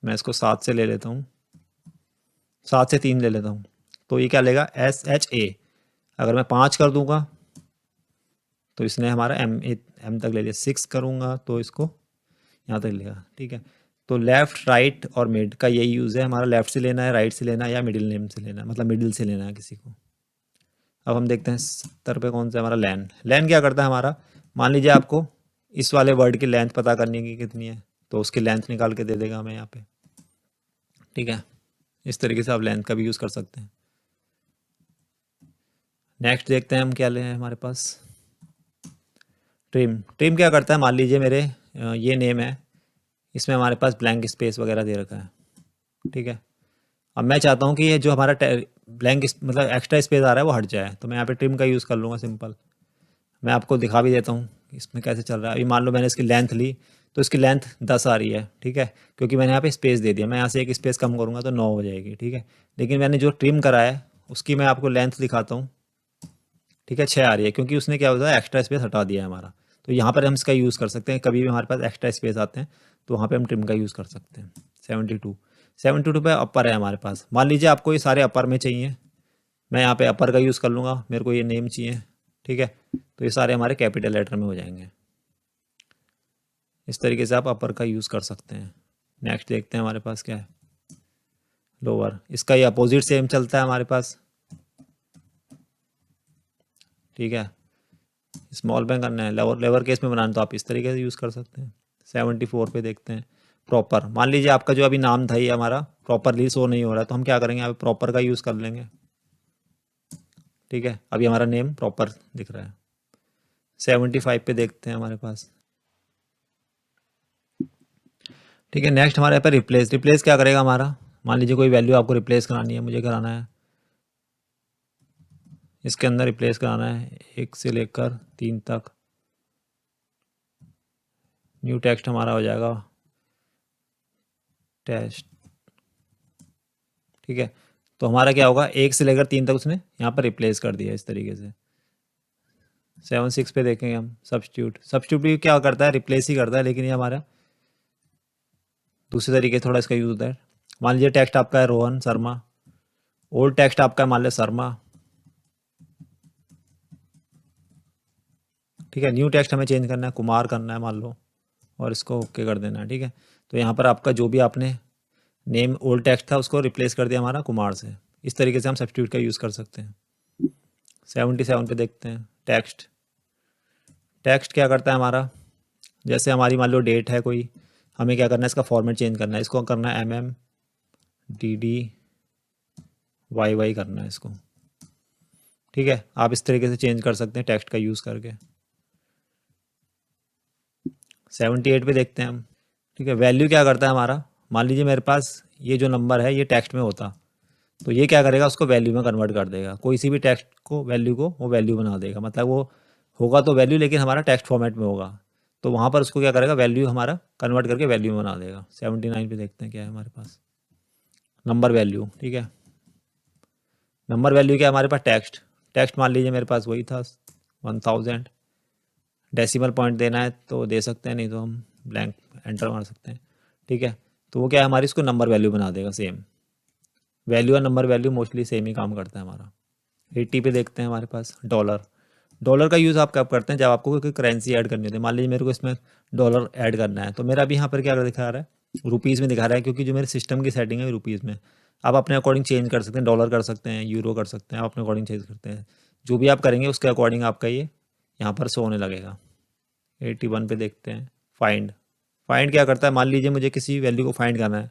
मैं इसको 7 से ले लेता हूँ, 7 से 3 ले लेता हूँ, तो ये क्या लेगा SHA। अगर मैं 5 कर दूंगा तो इसने हमारा M तक ले लिया, 6 करूँगा तो इसको यहाँ तक लेगा, ठीक है। तो लेफ़्ट राइट और मिड का यही यूज़ है हमारा, लेफ़्ट से लेना है, राइट से लेना है, या मिडिल नेम से लेना है, मतलब मिडिल से लेना है किसी को। अब हम देखते हैं 70 पे कौन सा हमारा लैन। लैन क्या करता है हमारा, मान लीजिए आपको इस वाले वर्ड की लेंथ पता करनी की कितनी है, तो उसकी लेंथ निकाल के दे देगा हमें यहाँ पे, ठीक है। इस तरीके से आप लेंथ का भी यूज़ कर सकते हैं। नेक्स्ट देखते हैं हम क्या ले हैं हमारे पास, ट्रिम। ट्रिम क्या करता है, मान लीजिए मेरे ये नेम है, इसमें हमारे पास ब्लैंक स्पेस वगैरह दे रखा है, ठीक है। अब मैं चाहता हूँ कि ये जो हमारा ब्लैंक मतलब एक्स्ट्रा स्पेस आ रहा है वो हट जाए, तो मैं यहाँ पे ट्रिम का यूज़ कर लूँगा सिंपल। मैं आपको दिखा भी देता हूँ इसमें कैसे चल रहा है। अभी मान लो मैंने इसकी लेंथ ली, तो इसकी लेंथ 10 आ रही है, ठीक है, क्योंकि मैंने यहाँ पे स्पेस दे दिया। मैं यहाँ से एक स्पेस कम करूँगा तो 9 हो जाएगी, ठीक है। लेकिन मैंने जो ट्रिम करा है उसकी मैं आपको लेंथ दिखाता हूँ, ठीक है, 6 आ रही है, क्योंकि उसने क्या होता है एक्स्ट्रा स्पेस हटा दिया है हमारा। तो यहाँ पर हम इसका यूज़ कर सकते हैं, कभी भी हमारे पास एक्स्ट्रा स्पेस आते हैं तो वहाँ पे हम ट्रिम का यूज़ कर सकते हैं। 72 पे अपर है हमारे पास। मान लीजिए आपको ये सारे अपर में चाहिए, मैं यहाँ पे अपर का यूज़ कर लूँगा, मेरे को ये नेम चाहिए, ठीक है, तो ये सारे हमारे कैपिटल लेटर में हो जाएंगे। इस तरीके से आप अपर का यूज़ कर सकते हैं। नेक्स्ट देखते हैं हमारे पास क्या है, लोअर। इसका ये अपोजिट सेम चलता है हमारे पास, ठीक है। स्मॉल में करना है, लेवर केस में बनाना है तो आप इस तरीके से यूज़ कर सकते हैं। 74 पे देखते हैं प्रॉपर। मान लीजिए आपका जो अभी नाम था ये हमारा प्रॉपरली शो नहीं हो रहा है, तो हम क्या करेंगे, यहाँ पे प्रॉपर का यूज़ कर लेंगे, ठीक है। अभी हमारा नेम प्रॉपर दिख रहा है। 75 पे देखते हैं हमारे पास, ठीक है। नेक्स्ट हमारे यहाँ पे रिप्लेस। रिप्लेस क्या करेगा हमारा, मान लीजिए कोई वैल्यू आपको रिप्लेस करानी है, मुझे कराना है, इसके अंदर रिप्लेस कराना है 1 से लेकर 3 तक। न्यू टेक्स्ट हमारा हो जाएगा टेस्ट, ठीक है। तो हमारा क्या होगा, 1 से लेकर 3 तक उसने यहाँ पर रिप्लेस कर दिया इस तरीके से। 76 पे देखेंगे हम सब्स्टिट्यूट। सब्स्टिट्यूट भी क्या करता है, रिप्लेस ही करता है, लेकिन ये हमारा दूसरे तरीके थोड़ा इसका यूज़ होता है। मान लीजिए टेक्स्ट आपका है रोहन शर्मा, ओल्ड टेक्स्ट आपका है मान लीजिए शर्मा, ठीक है। न्यू टेक्स्ट हमें चेंज करना है, कुमार करना है मान लो, और इसको ओके कर देना है, ठीक है। तो यहाँ पर आपका जो भी आपने नेम ओल्ड टेक्स्ट था उसको रिप्लेस कर दिया हमारा कुमार से। इस तरीके से हम सब्स्टिट्यूट का यूज़ कर सकते हैं। 77 पे देखते हैं टेक्स्ट। टेक्स्ट क्या करता है हमारा, जैसे हमारी मान लो डेट है कोई, हमें क्या करना है, इसका फॉर्मेट चेंज करना है। इसको करना है MMDDYY करना है इसको, ठीक है। आप इस तरीके से चेंज कर सकते हैं टेक्स्ट का यूज़ करके। 78 पे देखते हैं हम, ठीक है। वैल्यू क्या करता है हमारा, मान लीजिए मेरे पास ये जो नंबर है ये टेक्स्ट में होता, तो ये क्या करेगा, उसको वैल्यू में कन्वर्ट कर देगा। कोई सी भी टेक्स्ट को वैल्यू को वो वैल्यू बना देगा, मतलब वो होगा तो वैल्यू, लेकिन हमारा टेक्स्ट फॉर्मेट में होगा, तो वहाँ पर उसको क्या करेगा, वैल्यू हमारा कन्वर्ट करके वैल्यू में बना देगा। 79 पे देखते हैं क्या है हमारे पास, नंबर वैल्यू, ठीक है। नंबर वैल्यू क्या है हमारे पास, टेक्स्ट। टेक्स्ट मान लीजिए मेरे पास वही था 1000। डेसिमल पॉइंट देना है तो दे सकते हैं, नहीं तो हम ब्लैंक एंटर मार सकते हैं, ठीक है। तो वो क्या है हमारी, इसको नंबर वैल्यू बना देगा सेम। वैल्यू और नंबर वैल्यू मोस्टली सेम ही काम करता है हमारा। 80 पे देखते हैं हमारे पास डॉलर। डॉलर का यूज़ आप कब करते हैं, जब आपको कोई करेंसी ऐड करनी होती है। मान लीजिए मेरे को इसमें डॉलर ऐड करना है, तो मेरा अभी यहाँ पर क्या दिखा रहा है, रुपीज़ में दिखा रहा है, क्योंकि जो मेरे सिस्टम की सेटिंग है रुपीज़ में। आप अपने अकॉर्डिंग चेंज कर सकते हैं, डॉलर कर सकते हैं, यूरो कर सकते हैं, आप अपने अकॉर्डिंग चेंज करते हैं। जो भी आप करेंगे उसके अकॉर्डिंग आपका ये यहाँ पर शो होने लगेगा। 81 पे देखते हैं फाइंड। फाइंड क्या करता है, मान लीजिए मुझे किसी वैल्यू को फाइंड करना है,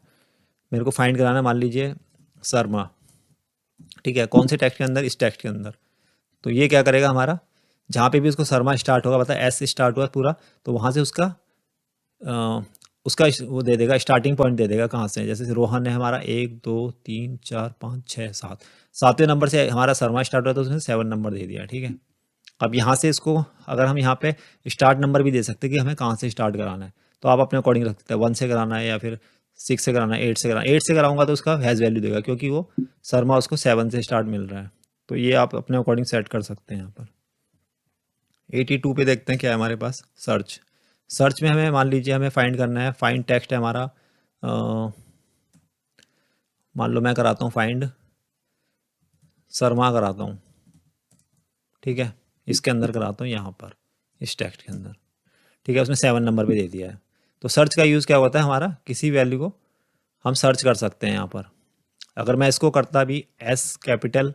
मेरे को फाइंड कराना है, मान लीजिए शर्मा, ठीक है। कौन से टेक्स्ट के अंदर, इस टेक्स्ट के अंदर। तो ये क्या करेगा हमारा, जहाँ पे भी उसको शर्मा स्टार्ट होगा, मतलब एस स्टार्ट हुआ पूरा, तो वहाँ से उसका वो दे देगा, स्टार्टिंग पॉइंट दे देगा कहाँ से। जैसे रोहन है हमारा 1 2 3 4 5 6 7, 7वें नंबर से हमारा शर्मा स्टार्ट हुआ तो उसने 7 नंबर दे दिया, ठीक है। अब यहाँ से इसको अगर हम यहाँ पे स्टार्ट नंबर भी दे सकते हैं कि हमें कहाँ से स्टार्ट कराना है, तो आप अपने अकॉर्डिंग रख सकते हैं, 1 से कराना है या फिर 6 से कराना है, 8 से कराना है। 8 से कराऊंगा तो उसका हैज़ वैल्यू देगा, क्योंकि वो शर्मा उसको 7 से स्टार्ट मिल रहा है। तो ये आप अपने अकॉर्डिंग सेट कर सकते हैं यहाँ पर। 82 पे देखते हैं क्या है हमारे पास, सर्च। सर्च में हमें मान लीजिए हमें फाइंड करना है, फाइंड टेक्स्ट है हमारा मान लो मैं कराता हूँ फाइंड शर्मा कराता हूँ, ठीक है, इसके अंदर कराता हूँ यहाँ पर इस टेक्स्ट के अंदर, ठीक है, उसने 7 नंबर पे दे दिया है। तो सर्च का यूज़ क्या होता है हमारा, किसी वैल्यू को हम सर्च कर सकते हैं यहाँ पर। अगर मैं इसको करता भी एस कैपिटल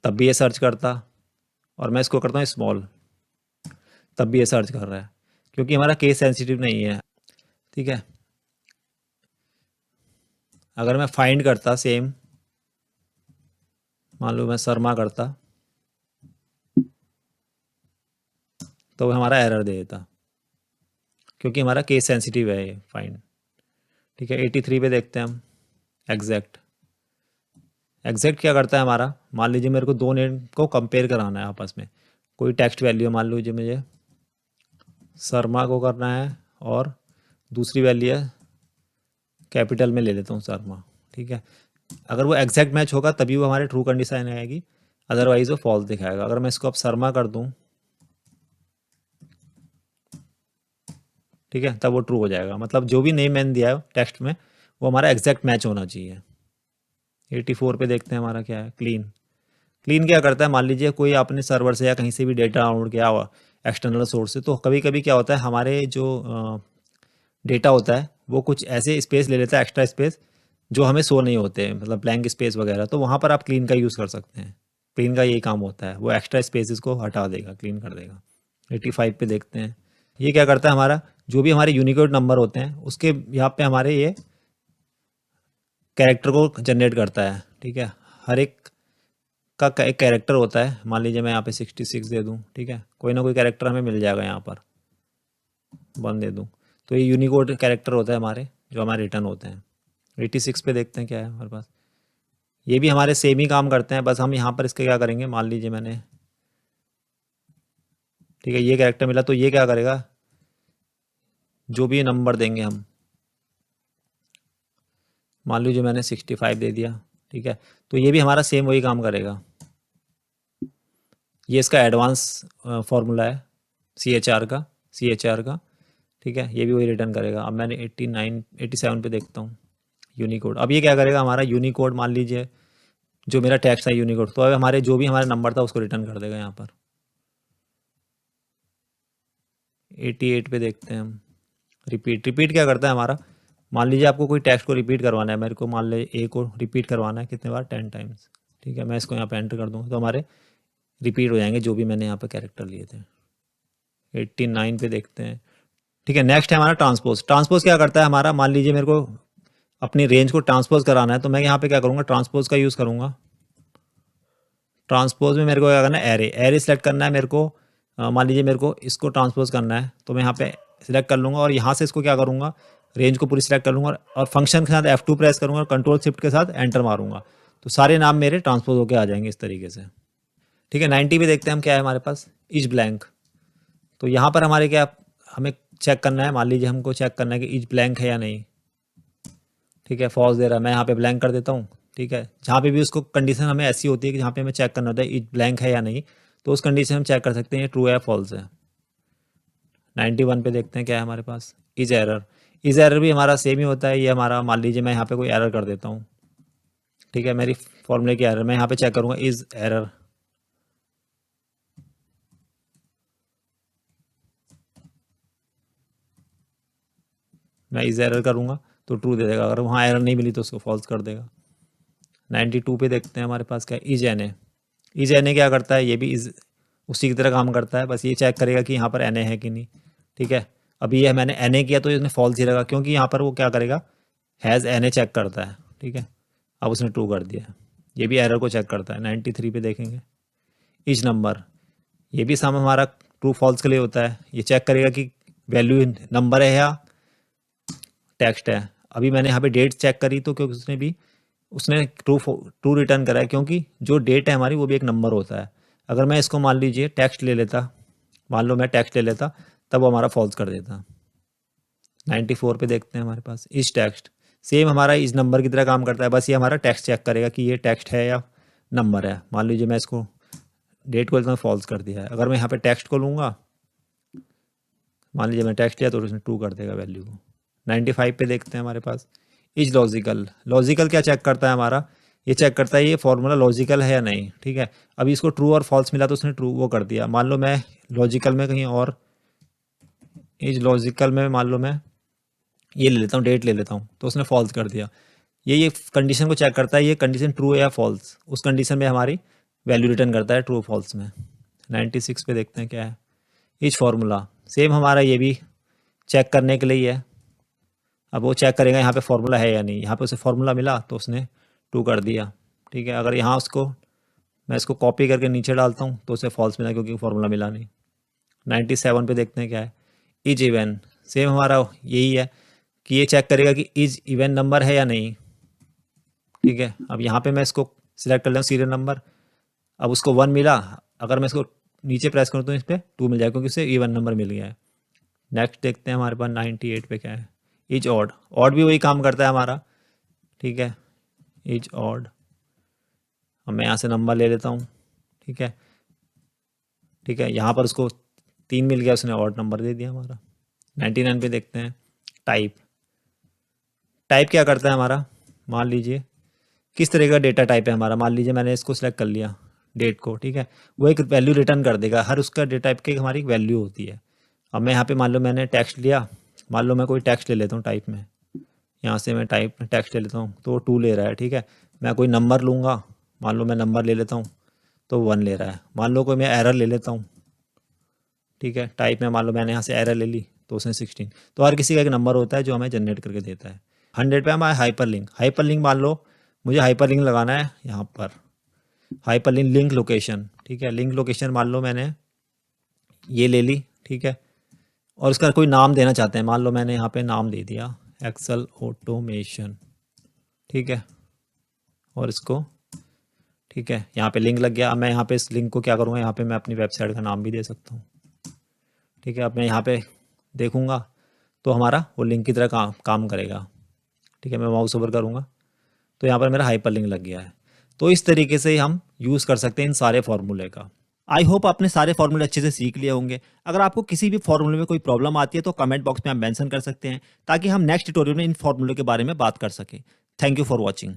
तब भी ये सर्च करता, और मैं इसको करता हूँ स्मॉल तब भी ये सर्च कर रहा है, क्योंकि हमारा केस सेंसिटिव नहीं है, ठीक है। अगर मैं फाइंड करता सेम, मान लो मैं शर्मा करता, तो वो हमारा एरर दे देता, क्योंकि हमारा केस सेंसिटिव है ये फाइंड, ठीक है। 83 पे देखते हैं हम एग्जैक्ट। एग्जैक्ट क्या करता है हमारा, मान लीजिए मेरे को दो नेम को कंपेयर कराना है आपस में, कोई टेक्स्ट वैल्यू मान लीजिए मुझे शर्मा को करना है और दूसरी वैल्यू है कैपिटल में ले लेता हूँ शर्मा, ठीक है। अगर वो एग्जैक्ट मैच होगा तभी वो हमारे ट्रू कंडीशन आएगी, अदरवाइज वो फॉल्स दिखाएगा। अगर मैं इसको अब शर्मा कर दूँ, ठीक है, तब वो ट्रू हो जाएगा। मतलब जो भी नेम मैंने दिया है टेक्स्ट में वो हमारा एग्जैक्ट मैच होना चाहिए। 84 पे देखते हैं हमारा क्या है, क्लीन। क्लीन क्या करता है, मान लीजिए कोई आपने सर्वर से या कहीं से भी डेटा डाउनलोड किया हुआ एक्सटर्नल सोर्स से, तो कभी कभी क्या होता है हमारे जो डेटा होता है वो कुछ ऐसे स्पेस ले लेता है, एक्स्ट्रा स्पेस जो हमें शो नहीं होते, मतलब ब्लैंक स्पेस वगैरह, तो वहाँ पर आप क्लीन का यूज़ कर सकते हैं। क्लीन का यही काम होता है, वो एक्स्ट्रा स्पेसेस को हटा देगा, क्लीन कर देगा। 85 पे देखते हैं, ये क्या करता है हमारा जो भी हमारे यूनिकोड नंबर होते हैं उसके यहाँ पे हमारे ये कैरेक्टर को जनरेट करता है, ठीक है। हर एक का एक कैरेक्टर होता है, मान लीजिए मैं यहाँ पे 66 दे दूँ, ठीक है, कोई ना कोई कैरेक्टर हमें मिल जाएगा, यहाँ पर 1 दे दूँ, तो ये यूनिकोड कैरेक्टर होता है हमारे जो हमारे रिटर्न होते हैं। 86 पे देखते हैं क्या है हमारे पास, ये भी हमारे सेम ही काम करते हैं, बस हम यहाँ पर इसके क्या करेंगे, मान लीजिए मैंने, ठीक है, ये कैरेक्टर मिला, तो ये क्या करेगा, जो भी नंबर देंगे हम, मान लीजिए मैंने 65 दे दिया, ठीक है, तो ये भी हमारा सेम वही काम करेगा। ये इसका एडवांस फार्मूला है सी एच आर का, ठीक है, ये भी वही रिटर्न करेगा। अब मैंने 89 87 पे देखता हूँ यूनिकोड। अब ये क्या करेगा हमारा यूनिकोड, मान लीजिए जो मेरा टेक्स्ट है यूनिकोड, तो अब हमारे जो भी हमारा नंबर था उसको रिटर्न कर देगा यहाँ पर। 88 पे देखते हैं हम रिपीट। रिपीट क्या करता है हमारा, मान लीजिए आपको कोई टेक्स्ट को रिपीट करवाना है, मेरे को मान लीजिए ए को रिपीट करवाना है कितने बार, 10 टाइम्स, ठीक है, मैं इसको यहाँ पे एंटर कर दूँगा तो हमारे रिपीट हो जाएंगे जो भी मैंने यहाँ पे कैरेक्टर लिए थे। 89 पे देखते हैं, ठीक है। नेक्स्ट है हमारा ट्रांसपोज। ट्रांसपोज क्या करता है हमारा, मान लीजिए मेरे को अपनी रेंज को ट्रांसपोज कराना है, तो मैं यहाँ पे क्या करूँगा, ट्रांसपोज का यूज़ करूँगा। ट्रांसपोज में मेरे को क्या करना है, एरे एरे सेलेक्ट करना है मेरे को। मान लीजिए मेरे को इसको ट्रांसपोज करना है, तो मैं यहाँ पे सिलेक्ट कर लूँगा और यहाँ से इसको क्या करूँगा, रेंज को पूरी सिलेक्ट कर लूँगा और फंक्शन के साथ F2 प्रेस करूँगा और कंट्रोल शिफ्ट के साथ एंटर मारूंगा, तो सारे नाम मेरे ट्रांसपोज होके आ जाएंगे इस तरीके से, ठीक है। 90 पे देखते हैं हम क्या है हमारे पास, इज ब्लैंक। तो यहाँ पर हमारे क्या, हमें चेक करना है, मान लीजिए हमको चेक करना है कि इज ब्लैंक है या नहीं, ठीक है, फॉल्स दे रहा है, मैं यहाँ पे ब्लैंक कर देता हूँ, ठीक है। जहाँ पे भी उसको कंडीशन हमें ऐसी होती है कि जहाँ पे हमें चेक करना होता है इज ब्लैंक है या नहीं, तो उस कंडीशन हम चेक कर सकते हैं ये ट्रू है या फॉल्स है। 91 पे देखते हैं क्या है हमारे पास, इज एरर। इज एरर भी हमारा सेम ही होता है, ये हमारा मान लीजिए मैं यहाँ पे कोई एरर कर देता हूँ, ठीक है, मेरी फॉर्मूले की एरर, मैं यहाँ पे चेक करूँगा इज एरर, मैं इज एरर करूँगा तो ट्रू दे देगा, अगर वहाँ एरर नहीं मिली तो उसको फॉल्स कर देगा। 92 पे देखते हैं हमारे पास क्या, is an A. Is an A क्या करता है, ये भी इज उसी की तरह काम करता है, बस ये चेक करेगा कि यहाँ पर एन ए है कि नहीं, ठीक है। अभी ये मैंने एन ए किया तो इसने फॉल्स ही लगा, क्योंकि यहाँ पर वो क्या करेगा, हैज़ एन ए चेक करता है, ठीक है। अब उसने ट्रू कर दिया, ये भी एरर को चेक करता है। 93 पे देखेंगे, इज नंबर, ये भी सम हमारा ट्रू फॉल्स के लिए होता है, ये चेक करेगा कि वैल्यू नंबर है या टेक्स्ट है। अभी मैंने यहाँ पे डेट चेक करी तो क्योंकि उसने ट्रू रिटर्न करा है, क्योंकि जो डेट है हमारी वो भी एक नंबर होता है। अगर मैं इसको मान लीजिए टेक्स्ट ले लेता, मान लो मैं टेक्स्ट ले लेता, तब वो हमारा फॉल्स कर देता। 94 पे देखते हैं हमारे पास इस टेक्स्ट, सेम हमारा इस नंबर की तरह काम करता है, बस ये हमारा टेक्स्ट चेक करेगा कि ये टेक्स्ट है या नंबर है। मान लीजिए मैं इसको डेट को लेता फॉल्स कर दिया है, अगर मैं यहाँ पे टेक्स्ट को लूँगा, मान लीजिए मैं टेक्स्ट लिया तो उसने ट्रू कर देगा वैल्यू को। 95 पे देखते हैं हमारे पास इज लॉजिकल, लॉजिकल क्या चेक करता है हमारा, ये चेक करता है ये फॉर्मूला लॉजिकल है या नहीं, ठीक है। अभी इसको ट्रू और फॉल्स मिला तो उसने ट्रू वो कर दिया। मान लो मैं लॉजिकल में कहीं और, इज लॉजिकल में मान लो मैं ये ले लेता हूँ, डेट ले लेता हूँ, तो उसने फॉल्स कर दिया। ये कंडीशन को चेक करता है, ये कंडीशन ट्रू है या फॉल्स, उस कंडीशन में हमारी वैल्यू रिटर्न करता है ट्रू फॉल्स में। 96 पे देखते हैं क्या है। इच फार्मूला सेम हमारा ये भी चेक करने के लिए ही है। अब वो चेक करेगा यहाँ पे फार्मूला है या नहीं, यहाँ पे उसे फार्मूला मिला तो उसने ट्रू कर दिया, ठीक है। अगर यहाँ उसको मैं इसको कॉपी करके नीचे डालता हूँ तो उसे फॉल्स मिला क्योंकि फार्मूला मिला नहीं। 97 पे देखते हैं क्या है। इज इवन, सेम हमारा यही है कि ये चेक करेगा कि इज इवन नंबर है या नहीं, ठीक है। अब यहाँ पे मैं इसको सिलेक्ट कर लेता हूँ सीरियल नंबर, अब उसको 1 मिला, अगर मैं इसको नीचे प्रेस करूँ तो इस पर 2 मिल जाएगा क्योंकि उसे इवन नंबर मिल गया है। नेक्स्ट देखते हैं हमारे पास 98 पे क्या है। इज ऑड, ऑड भी वही काम करता है हमारा, ठीक है। इज ऑड, अब मैं यहाँ से नंबर ले लेता हूँ, ठीक है, ठीक है। यहाँ पर उसको 3 मिल गया, उसने ऑड नंबर दे दिया हमारा। 99 पे देखते हैं टाइप। टाइप क्या करता है हमारा, मान लीजिए किस तरह का डेटा टाइप है हमारा, मान लीजिए मैंने इसको सिलेक्ट कर लिया डेट को, ठीक है। वो एक वैल्यू रिटर्न कर देगा, हर उसका डेटा टाइप की हमारी वैल्यू होती है। अब मैं यहाँ पे मान लो मैंने टेक्स्ट लिया, मान लो मैं कोई टेक्स्ट ले लेता हूँ टाइप में, यहाँ से मैं टाइप में टेक्स्ट ले लेता हूँ तो वो 2 ले रहा है, ठीक है। मैं कोई नंबर लूँगा, मान लो मैं नंबर ले लेता हूँ तो 1 ले रहा है। मान लो कोई मैं एरर ले लेता हूँ, ठीक है, टाइप में मान लो मैंने यहाँ से एरर ले ली तो उसने 16। तो हर किसी का एक नंबर होता है जो हमें जनरेट करके देता है। 100 पे हमारा हाइपर लिंक, हाइपर लिंक मान लो मुझे हाइपर लिंक लगाना है यहाँ पर, हाइपर लिंक लिंक लोकेशन, ठीक है। लिंक लोकेशन मान लो मैंने ये ले ली, ठीक है, और इसका कोई नाम देना चाहते हैं, मान लो मैंने यहाँ पे नाम दे दिया एक्सेल ऑटोमेशन, ठीक है, और इसको, ठीक है, यहाँ पे लिंक लग गया। अब मैं यहाँ पे इस लिंक को क्या करूँगा, यहाँ पे मैं अपनी वेबसाइट का नाम भी दे सकता हूँ, ठीक है। अब मैं यहाँ पे देखूँगा तो हमारा वो लिंक की तरह काम करेगा, ठीक है। मैं माउस ओवर करूँगा तो यहाँ पर मेरा हाइपर लिंक लग गया है। तो इस तरीके से हम यूज़ कर सकते हैं इन सारे फॉर्मूले का। आई होप आपने सारे फॉर्मूले अच्छे से सीख लिए होंगे। अगर आपको किसी भी फॉर्मूले में कोई प्रॉब्लम आती है तो कमेंट बॉक्स में आप मेंशन कर सकते हैं ताकि हम नेक्स्ट ट्यूटोरियल में इन फॉर्मूले के बारे में बात कर सकें। Thank you for watching.